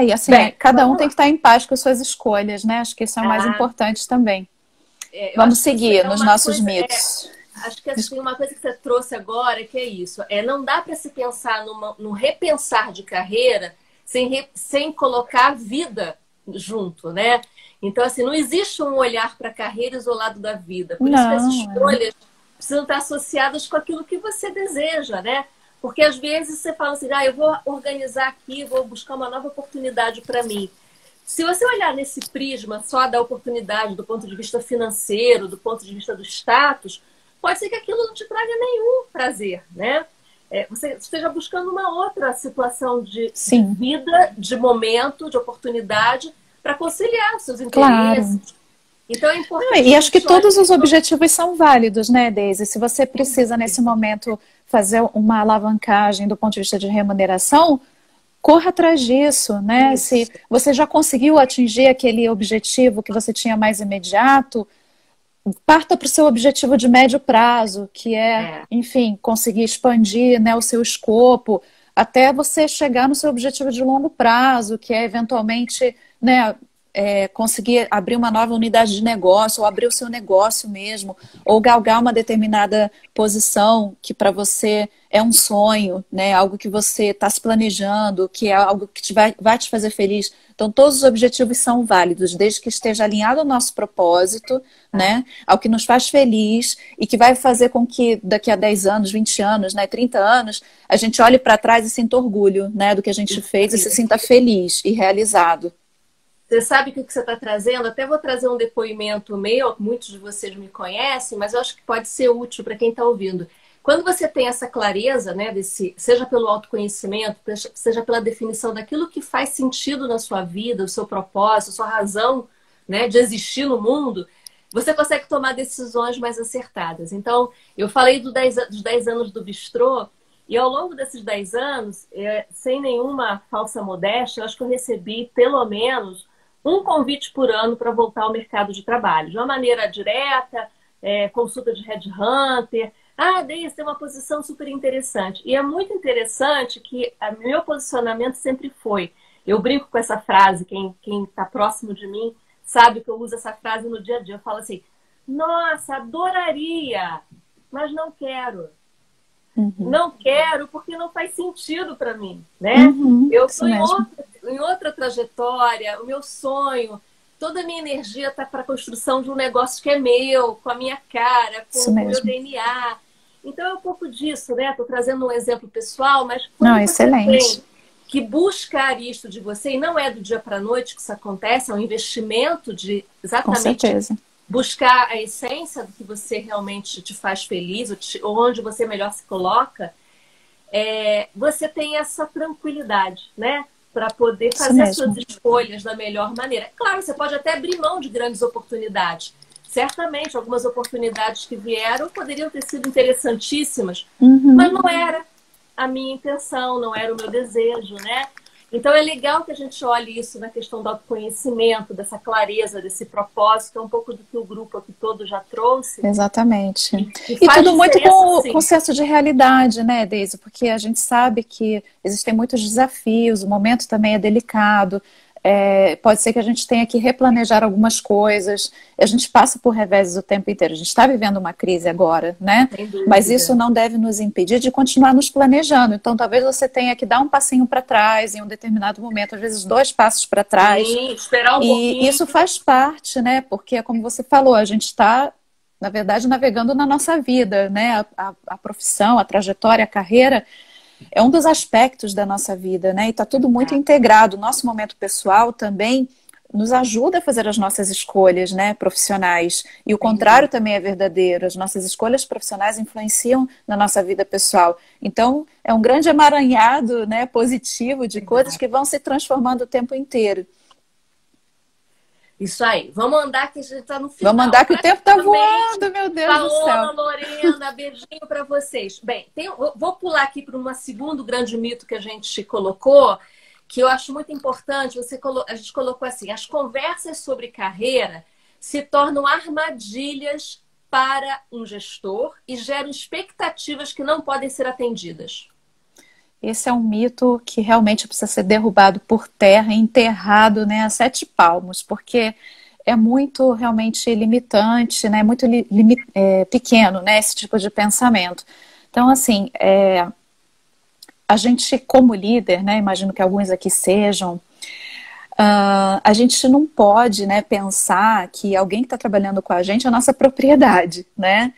E assim, cada um tem que estar em paz com as suas escolhas, né? Acho que isso é o mais importante também. Vamos seguir nos nossos mitos. Acho que assim, uma coisa que você trouxe agora, que é isso. Não dá para se pensar num repensar de carreira sem colocar a vida junto, né? Então, assim, não existe um olhar para a carreira isolado da vida. Por isso que as escolhas precisam estar associadas com aquilo que você deseja, né? Porque às vezes você fala assim, eu vou organizar aqui, vou buscar uma nova oportunidade para mim. Se você olhar nesse prisma só da oportunidade, do ponto de vista financeiro, do ponto de vista do status, pode ser que aquilo não te traga nenhum prazer, né? Você esteja buscando uma outra situação de vida, de momento, de oportunidade, para conciliar os seus interesses. Claro. Então é importante. E acho que todos os objetivos são válidos, né, Deise? Se você precisa, nesse momento, fazer uma alavancagem do ponto de vista de remuneração, corra atrás disso, né? Isso. Se você já conseguiu atingir aquele objetivo que você tinha mais imediato, parta para o seu objetivo de médio prazo, que enfim, conseguir expandir, né, o seu escopo, até você chegar no seu objetivo de longo prazo, que é eventualmente, né, conseguir abrir uma nova unidade de negócio, ou abrir o seu negócio mesmo, ou galgar uma determinada posição que para você é um sonho, né, algo que você está se planejando, que é algo que vai te fazer feliz. Então, todos os objetivos são válidos, desde que esteja alinhado ao nosso propósito, né, ao que nos faz feliz e que vai fazer com que daqui a 10 anos, 20 anos, né, 30 anos, a gente olhe para trás e sinta orgulho, né, do que a gente fez e se sinta feliz e realizado. Você sabe o que você está trazendo? Até vou trazer um depoimento meu, muitos de vocês me conhecem, mas eu acho que pode ser útil para quem está ouvindo. Quando você tem essa clareza, né, seja pelo autoconhecimento, seja pela definição daquilo que faz sentido na sua vida, o seu propósito, a sua razão, né, de existir no mundo, você consegue tomar decisões mais acertadas. Então, eu falei dos 10 anos do bistrô, e ao longo desses 10 anos, sem nenhuma falsa modéstia, eu acho que eu recebi pelo menos um convite por ano para voltar ao mercado de trabalho. De uma maneira direta, consulta de headhunter. Deise, tem uma posição super interessante. E é muito interessante que o meu posicionamento sempre foi. Eu brinco com essa frase, quem está próximo de mim sabe que eu uso essa frase no dia a dia. Eu falo assim, nossa, adoraria, mas não quero. Uhum. Não quero porque não faz sentido para mim, né? Uhum, eu estou em outra trajetória, o meu sonho, toda a minha energia está para a construção de um negócio que é meu, com a minha cara, com o meu DNA. Então é um pouco disso, né? Estou trazendo um exemplo pessoal, mas quando você tem que buscar isso de você, e não é do dia para a noite que isso acontece, é um investimento de exatamente buscar a essência do que você realmente te faz feliz, onde você melhor se coloca, você tem essa tranquilidade, né? Para poder fazer as suas escolhas da melhor maneira. Claro, você pode até abrir mão de grandes oportunidades. Certamente, algumas oportunidades que vieram poderiam ter sido interessantíssimas, mas não era a minha intenção, não era o meu desejo, né? Então é legal que a gente olhe isso na questão do autoconhecimento, dessa clareza, desse propósito, que é um pouco do que o grupo aqui todo já trouxe. Exatamente. E tudo muito com o senso de realidade, né, Deise? Porque a gente sabe que existem muitos desafios, o momento também é delicado. Pode ser que a gente tenha que replanejar algumas coisas. A gente passa por reveses o tempo inteiro. A gente está vivendo uma crise agora, né? Mas isso não deve nos impedir de continuar nos planejando. Então, talvez você tenha que dar um passinho para trás em um determinado momento, às vezes 2 passos para trás. Sim, esperar um pouquinho. E isso faz parte, né? Porque, como você falou, a gente está, na verdade, navegando na nossa vida, né? A profissão, a trajetória, a carreira é um dos aspectos da nossa vida, né? E está tudo muito integrado. O nosso momento pessoal também nos ajuda a fazer as nossas escolhas, né, profissionais. E o contrário também é verdadeiro. As nossas escolhas profissionais influenciam na nossa vida pessoal. Então, é um grande emaranhado, né, positivo de coisas que vão se transformando o tempo inteiro. Isso aí. Vamos andar que a gente está no final. Vamos andar que o tempo está voando, meu Deus do céu. Paola, Lorena, beijinho para vocês. Bem, vou pular aqui para um segundo grande mito que a gente colocou, que eu acho muito importante. A gente colocou assim, as conversas sobre carreira se tornam armadilhas para um gestor e geram expectativas que não podem ser atendidas. Esse é um mito que realmente precisa ser derrubado por terra, enterrado, né, a 7 palmos, porque é muito realmente limitante, né, muito pequeno, né, esse tipo de pensamento. Então, assim, a gente como líder, né, imagino que alguns aqui sejam, a gente não pode, né, pensar que alguém que está trabalhando com a gente é a nossa propriedade, né?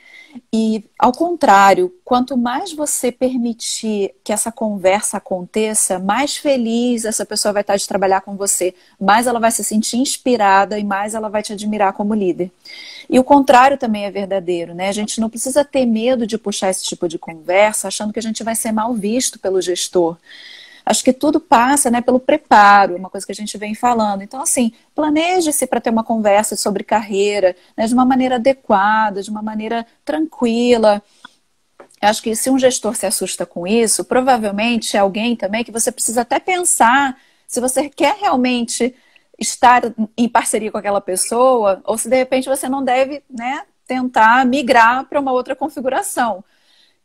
E, ao contrário, quanto mais você permitir que essa conversa aconteça, mais feliz essa pessoa vai estar de trabalhar com você, mais ela vai se sentir inspirada e mais ela vai te admirar como líder. E o contrário também é verdadeiro, né? A gente não precisa ter medo de puxar esse tipo de conversa achando que a gente vai ser mal visto pelo gestor. Acho que tudo passa, né, pelo preparo, uma coisa que a gente vem falando. Então, assim, planeje-se para ter uma conversa sobre carreira, né, de uma maneira adequada, de uma maneira tranquila. Acho que se um gestor se assusta com isso, provavelmente é alguém também que você precisa até pensar se você quer realmente estar em parceria com aquela pessoa ou se de repente você não deve, né, tentar migrar para uma outra configuração.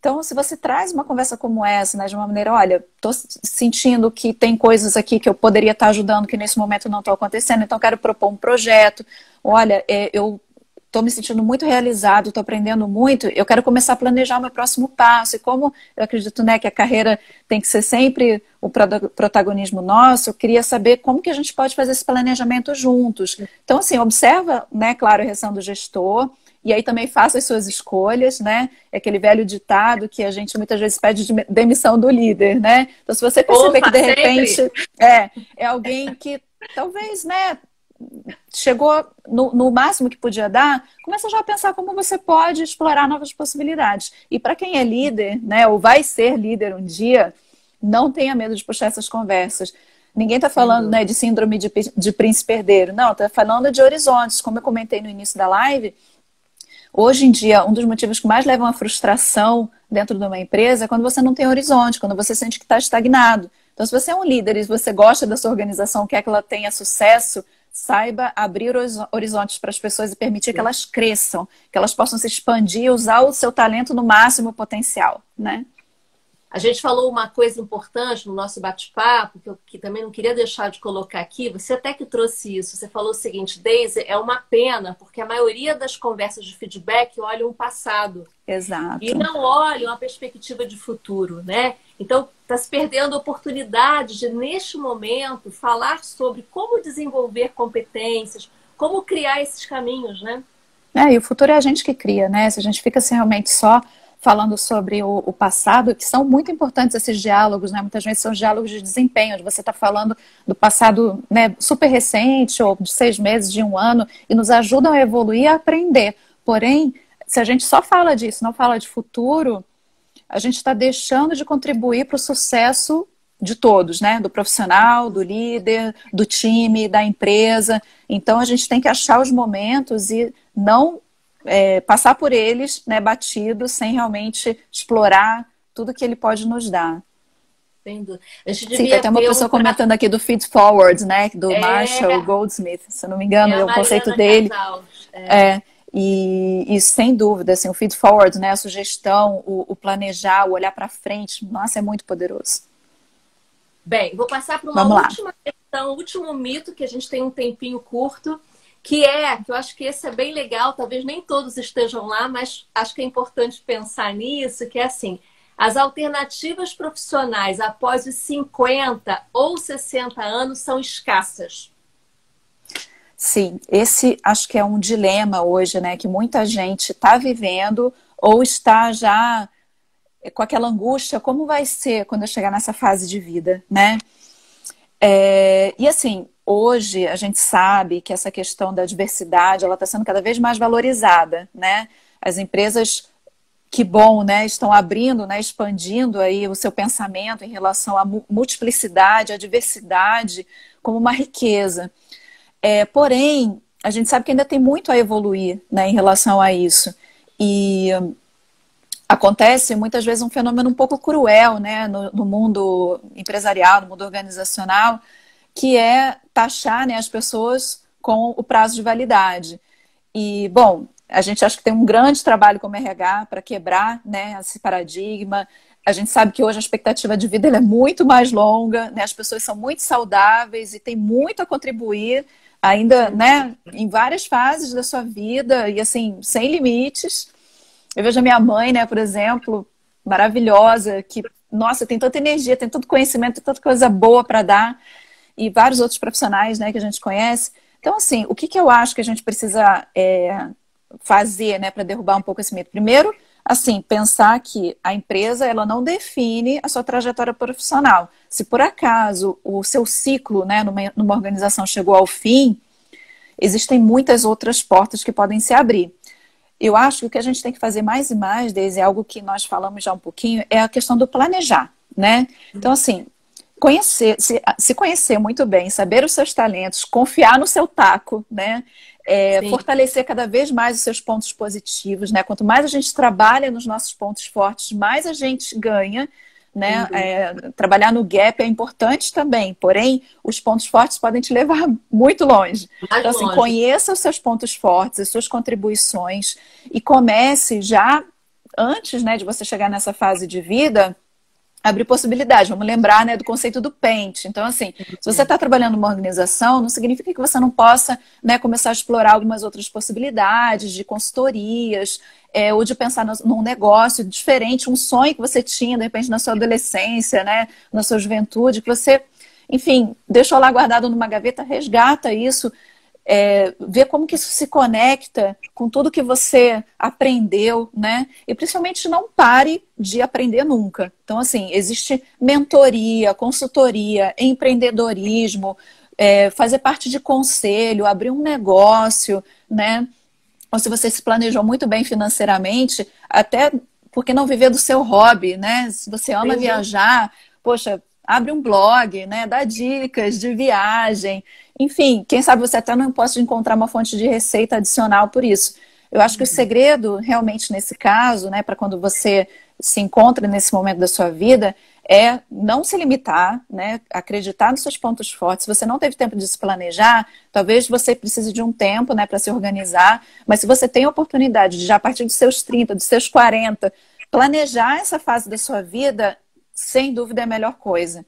Então, se você traz uma conversa como essa, né, de uma maneira, olha, estou sentindo que tem coisas aqui que eu poderia estar ajudando que nesse momento não estão acontecendo, então quero propor um projeto. Olha, eu estou me sentindo muito realizado, estou aprendendo muito, eu quero começar a planejar o meu próximo passo. E como eu acredito, né, que a carreira tem que ser sempre o protagonismo nosso, eu queria saber como que a gente pode fazer esse planejamento juntos. Então, assim, observa, né, claro, a reação do gestor. E aí também faça as suas escolhas, né? É aquele velho ditado que a gente muitas vezes pede de demissão do líder, né? Então, se você perceber que de repente é alguém que talvez, né, chegou no máximo que podia dar, começa já a pensar como você pode explorar novas possibilidades. E para quem é líder, né, ou vai ser líder um dia, não tenha medo de puxar essas conversas. Ninguém está falando, né, de síndrome de príncipe herdeiro. Não, está falando de horizontes. Como eu comentei no início da live, hoje em dia, um dos motivos que mais levam à frustração dentro de uma empresa é quando você não tem horizonte, quando você sente que está estagnado. Então, se você é um líder e você gosta da sua organização, quer que ela tenha sucesso, saiba abrir horizontes para as pessoas e permitir que elas cresçam, que elas possam se expandir e usar o seu talento no máximo potencial, né? A gente falou uma coisa importante no nosso bate-papo, que também não queria deixar de colocar aqui. Você até que trouxe isso. Você falou o seguinte, Deise, é uma pena, porque a maioria das conversas de feedback olham o passado. Exato. E não olham a perspectiva de futuro, né? Então, está se perdendo a oportunidade de, neste momento, falar sobre como desenvolver competências, como criar esses caminhos, né? E o futuro é a gente que cria, né? Se a gente fica assim, realmente só falando sobre o passado, que são muito importantes esses diálogos, né? Muitas vezes são diálogos de desempenho, onde você está falando do passado, né, super recente, ou de 6 meses, de 1 ano, e nos ajudam a evoluir e a aprender. Porém, se a gente só fala disso, não fala de futuro, a gente está deixando de contribuir para o sucesso de todos, né? Do profissional, do líder, do time, da empresa. Então, a gente tem que achar os momentos e não passar por eles, né, batido, sem realmente explorar tudo que ele pode nos dar. Sim, tem uma pessoa comentando aqui do feed forward, né, do Marshall Goldsmith, se eu não me engano, é o conceito dele. E sem dúvida, assim, o feed forward, né, a sugestão, o planejar, o olhar para frente, nossa, é muito poderoso. Bem, vou passar para uma última questão, último mito, que a gente tem um tempinho curto, que eu acho que esse é bem legal, talvez nem todos estejam lá, mas acho que é importante pensar nisso, que é assim, as alternativas profissionais após os 50 ou 60 anos são escassas. Sim, esse acho que é um dilema hoje, né, que muita gente está vivendo ou está já com aquela angústia, como vai ser quando eu chegar nessa fase de vida, né? E assim, hoje a gente sabe que essa questão da diversidade, ela está sendo cada vez mais valorizada, né? As empresas, que bom, né, estão abrindo, né, expandindo aí o seu pensamento em relação à multiplicidade, à diversidade como uma riqueza. Porém, a gente sabe que ainda tem muito a evoluir, né, em relação a isso. E acontece muitas vezes um fenômeno um pouco cruel, né, no mundo empresarial, no mundo organizacional, que é taxar, né, as pessoas com o prazo de validade. E, bom, a gente acha que tem um grande trabalho como RH para quebrar, né, esse paradigma. A gente sabe que hoje a expectativa de vida é muito mais longa, né, as pessoas são muito saudáveis e têm muito a contribuir ainda, né, em várias fases da sua vida e, assim, sem limites. Eu vejo a minha mãe, né, por exemplo, maravilhosa, que, nossa, tem tanta energia, tem tanto conhecimento, tem tanta coisa boa para dar, e vários outros profissionais, né, que a gente conhece. Então, assim, o que eu acho que a gente precisa fazer, né, para derrubar um pouco esse mito? Primeiro, assim, pensar que a empresa, ela não define a sua trajetória profissional. Se por acaso o seu ciclo, né, numa organização chegou ao fim, existem muitas outras portas que podem se abrir. Eu acho que o que a gente tem que fazer mais e mais, Deise, é algo que nós falamos já um pouquinho, é a questão do planejar, né? Então, assim, se conhecer muito bem, saber os seus talentos, confiar no seu taco, né? Fortalecer cada vez mais os seus pontos positivos, né? Quanto mais a gente trabalha nos nossos pontos fortes, mais a gente ganha, né? Trabalhar no gap é importante também, porém, os pontos fortes podem te levar muito longe. Então, assim, conheça os seus pontos fortes, as suas contribuições e comece já antes, né, de você chegar nessa fase de vida, abrir possibilidades. Vamos lembrar, né, do conceito do PENT. Então, assim, se você está trabalhando numa organização, não significa que você não possa, né, começar a explorar algumas outras possibilidades de consultorias, ou de pensar num negócio diferente, um sonho que você tinha, de repente, na sua adolescência, né, na sua juventude, que você, enfim, deixou lá guardado numa gaveta, resgata isso, ver como que isso se conecta com tudo que você aprendeu, né? E principalmente não pare de aprender nunca. Então, assim, existe mentoria, consultoria, empreendedorismo, fazer parte de conselho, abrir um negócio, né? Ou se você se planejou muito bem financeiramente, até porque não viver do seu hobby, né? Se você ama viajar, poxa, abre um blog, né? Dá dicas de viagem. Enfim, quem sabe você até não possa encontrar uma fonte de receita adicional por isso. Eu acho que o segredo, realmente, nesse caso, né, para quando você se encontra nesse momento da sua vida, é não se limitar, né, acreditar nos seus pontos fortes. Se você não teve tempo de se planejar, talvez você precise de um tempo, né, para se organizar, mas se você tem a oportunidade de, já a partir dos seus 30, dos seus 40, planejar essa fase da sua vida, sem dúvida é a melhor coisa.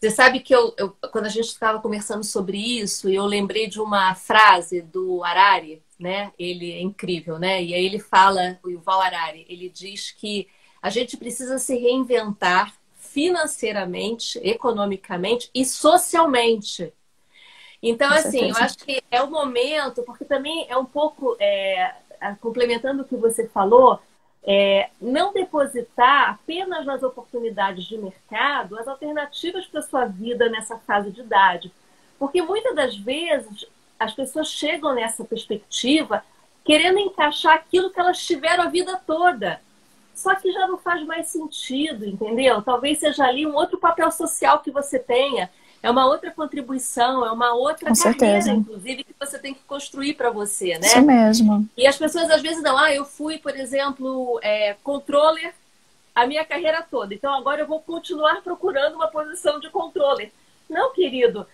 Você sabe que quando a gente estava conversando sobre isso, eu lembrei de uma frase do Harari, né? Ele é incrível, né? E aí ele fala, o Yuval Harari, ele diz que a gente precisa se reinventar financeiramente, economicamente e socialmente. Então, assim, eu acho que é o momento, porque também é um pouco, complementando o que você falou, não depositar apenas nas oportunidades de mercado as alternativas para a sua vida nessa fase de idade. Porque muitas das vezes as pessoas chegam nessa perspectiva querendo encaixar aquilo que elas tiveram a vida toda. Só que já não faz mais sentido, entendeu? Talvez seja ali um outro papel social que você tenha. É uma outra contribuição, é uma outra carreira, inclusive, que você tem que construir para você, né? Isso mesmo. E as pessoas às vezes não, eu fui, por exemplo, controller a minha carreira toda, então agora eu vou continuar procurando uma posição de controller. Não, querido,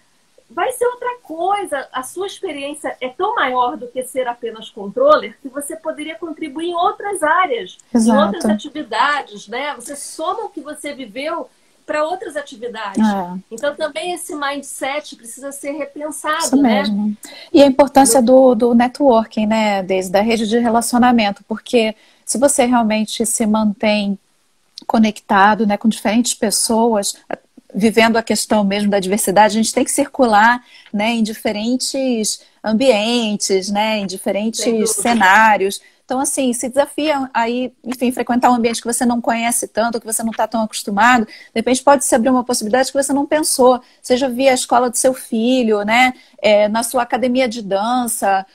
vai ser outra coisa. A sua experiência é tão maior do que ser apenas controller que você poderia contribuir em outras áreas, em outras atividades, né? Você soma o que você viveu para outras atividades. Então também esse mindset precisa ser repensado. Isso mesmo. E a importância do networking, né, desde a rede de relacionamento, porque se você realmente se mantém conectado, né, com diferentes pessoas, vivendo a questão mesmo da diversidade, a gente tem que circular, né, em diferentes ambientes, né, em diferentes cenários. Então, assim, se desafia aí, enfim, frequentar um ambiente que você não conhece tanto, que você não está tão acostumado. De repente pode se abrir uma possibilidade que você não pensou, seja via a escola do seu filho, né? Na sua academia de dança.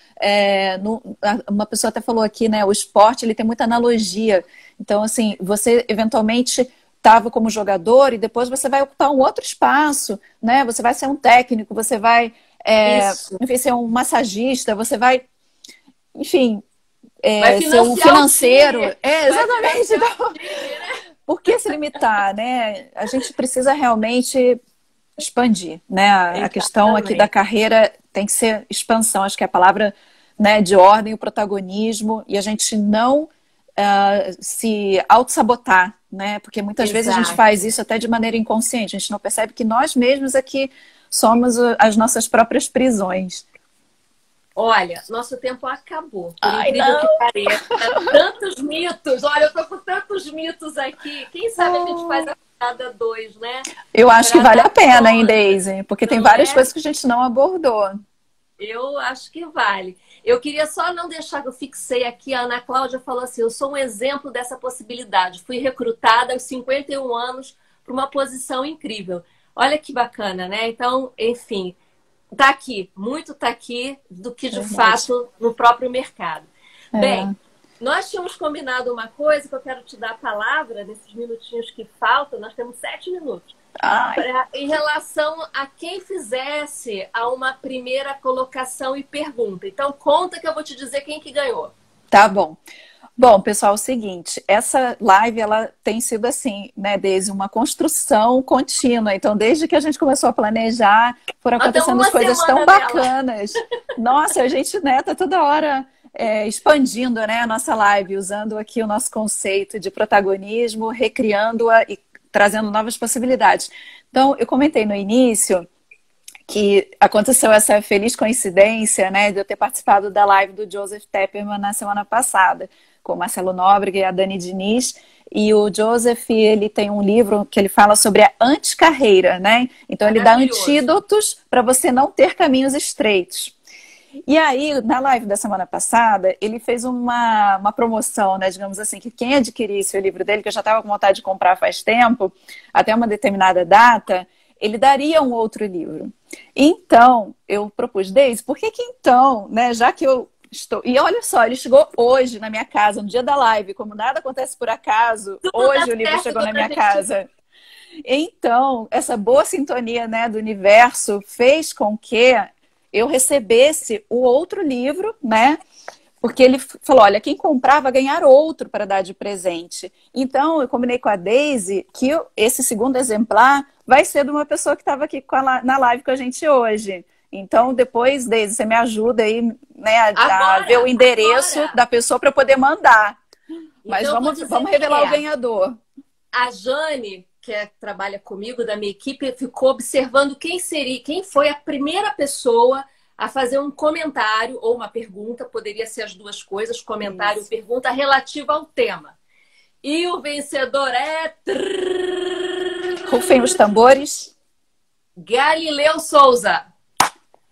Uma pessoa até falou aqui, né? O esporte, ele tem muita analogia. Então, assim, você eventualmente estava como jogador e depois você vai ocupar um outro espaço, né? Você vai ser um técnico, você vai, enfim, ser um massagista, você vai, enfim... ser um financeiro. Exatamente. Então, por que se limitar, né? A gente precisa realmente expandir, né? A questão aqui da carreira tem que ser expansão. Acho que é a palavra, né, de ordem, o protagonismo, e a gente não se auto-sabotar, né? Porque muitas vezes a gente faz isso até de maneira inconsciente. A gente não percebe que nós mesmos aqui somos as nossas próprias prisões. Olha, nosso tempo acabou. Por incrível que pareça. Tantos mitos. Olha, eu tô com tantos mitos aqui. Quem sabe a gente faz a cada 2, né? Eu acho que vale a pena, hein, Deise? Porque tem várias coisas que a gente não abordou. Eu acho que vale. Eu queria só não deixar que eu fixei aqui, a Ana Cláudia falou assim, eu sou um exemplo dessa possibilidade. Fui recrutada aos 51 anos para uma posição incrível. Olha que bacana, né? Então, enfim, tá aqui, muito tá aqui do que de fato no próprio mercado. Bem, nós tínhamos combinado uma coisa que eu quero te dar a palavra nesses minutinhos que faltam, nós temos 7 minutos. Em relação a quem fizesse a uma primeira colocação e pergunta. Então, conta que eu vou te dizer quem que ganhou. Tá bom. Bom, pessoal, é o seguinte, essa live, ela tem sido assim, né, desde uma construção contínua. Então, desde que a gente começou a planejar, foram acontecendo coisas tão bacanas. Nossa, a gente, né, tá toda hora expandindo, né, a nossa live, usando aqui o nosso conceito de protagonismo, recriando-a e trazendo novas possibilidades. Então, eu comentei no início que aconteceu essa feliz coincidência, né, de eu ter participado da live do Joseph Tepperman na semana passada, com o Marcelo Nóbrega e a Dani Diniz. E o Joseph, ele tem um livro que ele fala sobre a anticarreira, né? Então, ele dá antídotos para você não ter caminhos estreitos. E aí, na live da semana passada, ele fez uma promoção, né, digamos assim, que quem adquirisse o livro dele, que eu já estava com vontade de comprar faz tempo, até uma determinada data, ele daria um outro livro. Então, eu propus, Deise, por que então, né, já que eu estou... E olha só, ele chegou hoje na minha casa, no dia da live, como nada acontece por acaso, hoje o livro chegou na minha casa. Então, essa boa sintonia, né, do universo fez com que eu recebesse o outro livro, né? Porque ele falou, olha, quem comprar vai ganhar outro para dar de presente. Então, eu combinei com a Deise que esse segundo exemplar vai ser de uma pessoa que estava aqui na live com a gente hoje. Então, depois, Deise, você me ajuda aí, né, a ver o endereço da pessoa para eu poder mandar. Mas então, vamos revelar o ganhador. A Jane, que trabalha comigo, da minha equipe, ficou observando quem foi a primeira pessoa a fazer um comentário ou uma pergunta, poderia ser as duas coisas, comentário ou pergunta relativa ao tema. E o vencedor é... Rufem os tambores. Galileu Souza.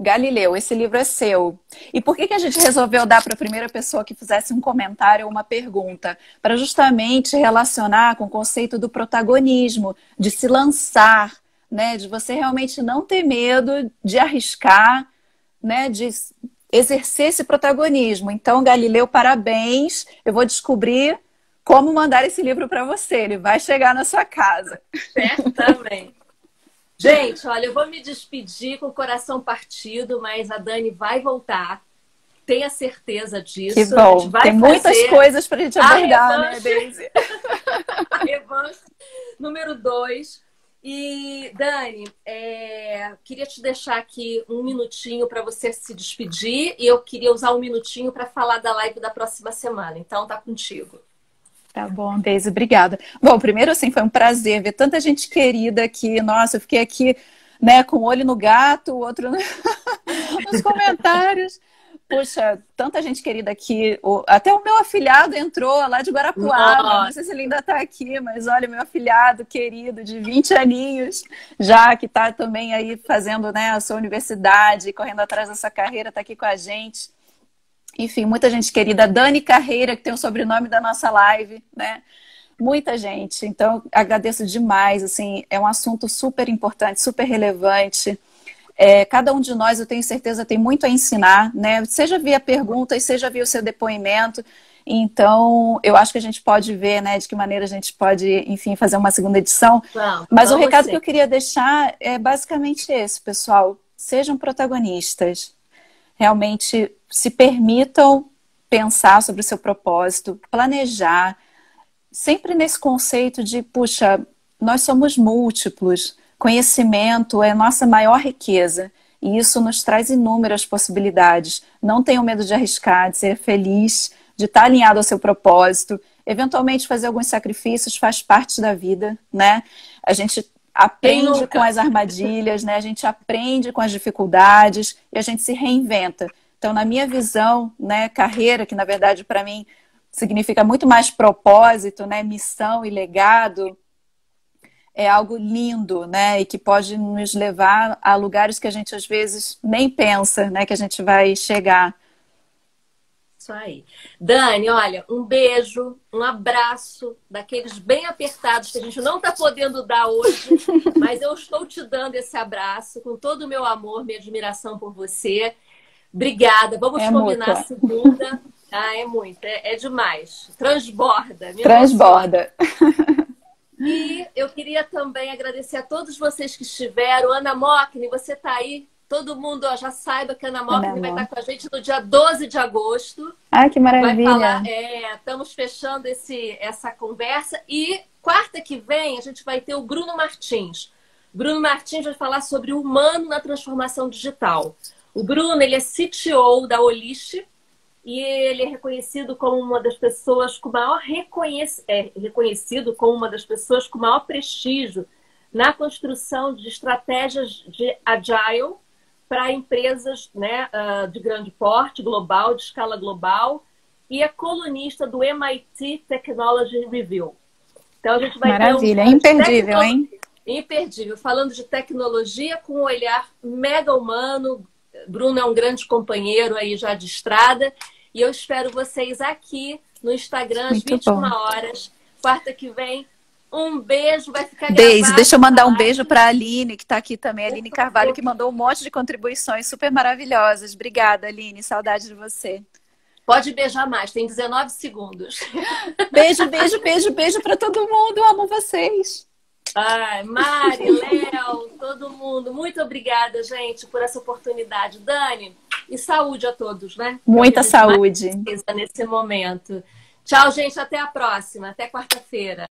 Galileu, esse livro é seu. E por que a gente resolveu dar para a primeira pessoa que fizesse um comentário ou uma pergunta? Para justamente relacionar com o conceito do protagonismo, de se lançar, né? De você realmente não ter medo de arriscar, né? De exercer esse protagonismo. Então, Galileu, parabéns. Eu vou descobrir como mandar esse livro para você. Ele vai chegar na sua casa. Certamente. Gente, olha, eu vou me despedir com o coração partido, mas a Dani vai voltar. Tenha certeza disso. Que bom. Tem muitas coisas para a gente abordar, né, Deise? A revanche número 2. E, Dani, queria te deixar aqui um minutinho para você se despedir e eu queria usar um minutinho para falar da live da próxima semana. Então, tá contigo. Tá bom, Deise, obrigada. Bom, primeiro, assim, foi um prazer ver tanta gente querida aqui. Nossa, eu fiquei aqui, né, com um olho no gato, o outro nos comentários. Puxa, tanta gente querida aqui. Até o meu afilhado entrou lá de Guarapuava. Não sei se ele ainda está aqui, mas olha, meu afilhado querido, de 20 aninhos, já que está também aí fazendo, né, a sua universidade, correndo atrás dessa carreira, está aqui com a gente. Enfim, muita gente querida. Dani Carreira, que tem o sobrenome da nossa live, né? Muita gente. Então, agradeço demais. Assim, é um assunto super importante, super relevante. Cada um de nós, eu tenho certeza, tem muito a ensinar, né? Seja via perguntas, seja via o seu depoimento. Então, eu acho que a gente pode ver, né, de que maneira a gente pode, enfim, fazer uma segunda edição. Mas o recado que eu queria deixar é basicamente esse, pessoal. Sejam protagonistas. Realmente se permitam pensar sobre o seu propósito, planejar, sempre nesse conceito de, puxa, nós somos múltiplos, conhecimento é nossa maior riqueza e isso nos traz inúmeras possibilidades. Não tenham medo de arriscar, de ser feliz, de estar alinhado ao seu propósito, eventualmente fazer alguns sacrifícios faz parte da vida, né? A gente aprende com as armadilhas, né? A gente aprende com as dificuldades e a gente se reinventa. Então, na minha visão, né, carreira, que na verdade para mim significa muito mais propósito, né, missão e legado, é algo lindo, né? E que pode nos levar a lugares que a gente às vezes nem pensa, né? Que a gente vai chegar. Isso aí. Dani, olha, um beijo, um abraço, daqueles bem apertados que a gente não está podendo dar hoje, mas eu estou te dando esse abraço com todo o meu amor, minha admiração por você. Obrigada. Vamos combinar a segunda. Ah, é muito, é demais. Transborda. Transborda. E eu queria também agradecer a todos vocês que estiveram. Ana Mockney, você está aí. Todo mundo já saiba que a Ana Mockney vai estar com a gente no dia 12 de agosto. Ah, que maravilha! Vai falar, estamos fechando essa conversa. E quarta que vem a gente vai ter o Bruno Martins. Bruno Martins vai falar sobre o humano na transformação digital. O Bruno, ele é CTO da Olish e ele é reconhecido como uma das pessoas com maior reconhecido como uma das pessoas com maior prestígio na construção de estratégias de agile para empresas, né, de grande porte, global, de escala global, e é colunista do MIT Technology Review. Então a gente vai Maravilha, imperdível, hein? Imperdível, falando de tecnologia com um olhar mega humano. Bruno é um grande companheiro aí já de estrada, e eu espero vocês aqui no Instagram às 21 horas, quarta que vem. Um beijo, vai ficar gravado. Beijo, deixa eu mandar um beijo para a Aline, que está aqui também, a Aline Carvalho, que mandou um monte de contribuições super maravilhosas. Obrigada, Aline, saudade de você. Pode beijar mais, tem 19 segundos. Beijo, beijo, beijo, beijo para todo mundo, amo vocês. Ai, Mari, Léo, todo mundo, muito obrigada, gente, por essa oportunidade. Dani, e saúde a todos, né? Muita saúde. Nesse momento. Tchau, gente, até a próxima, até quarta-feira.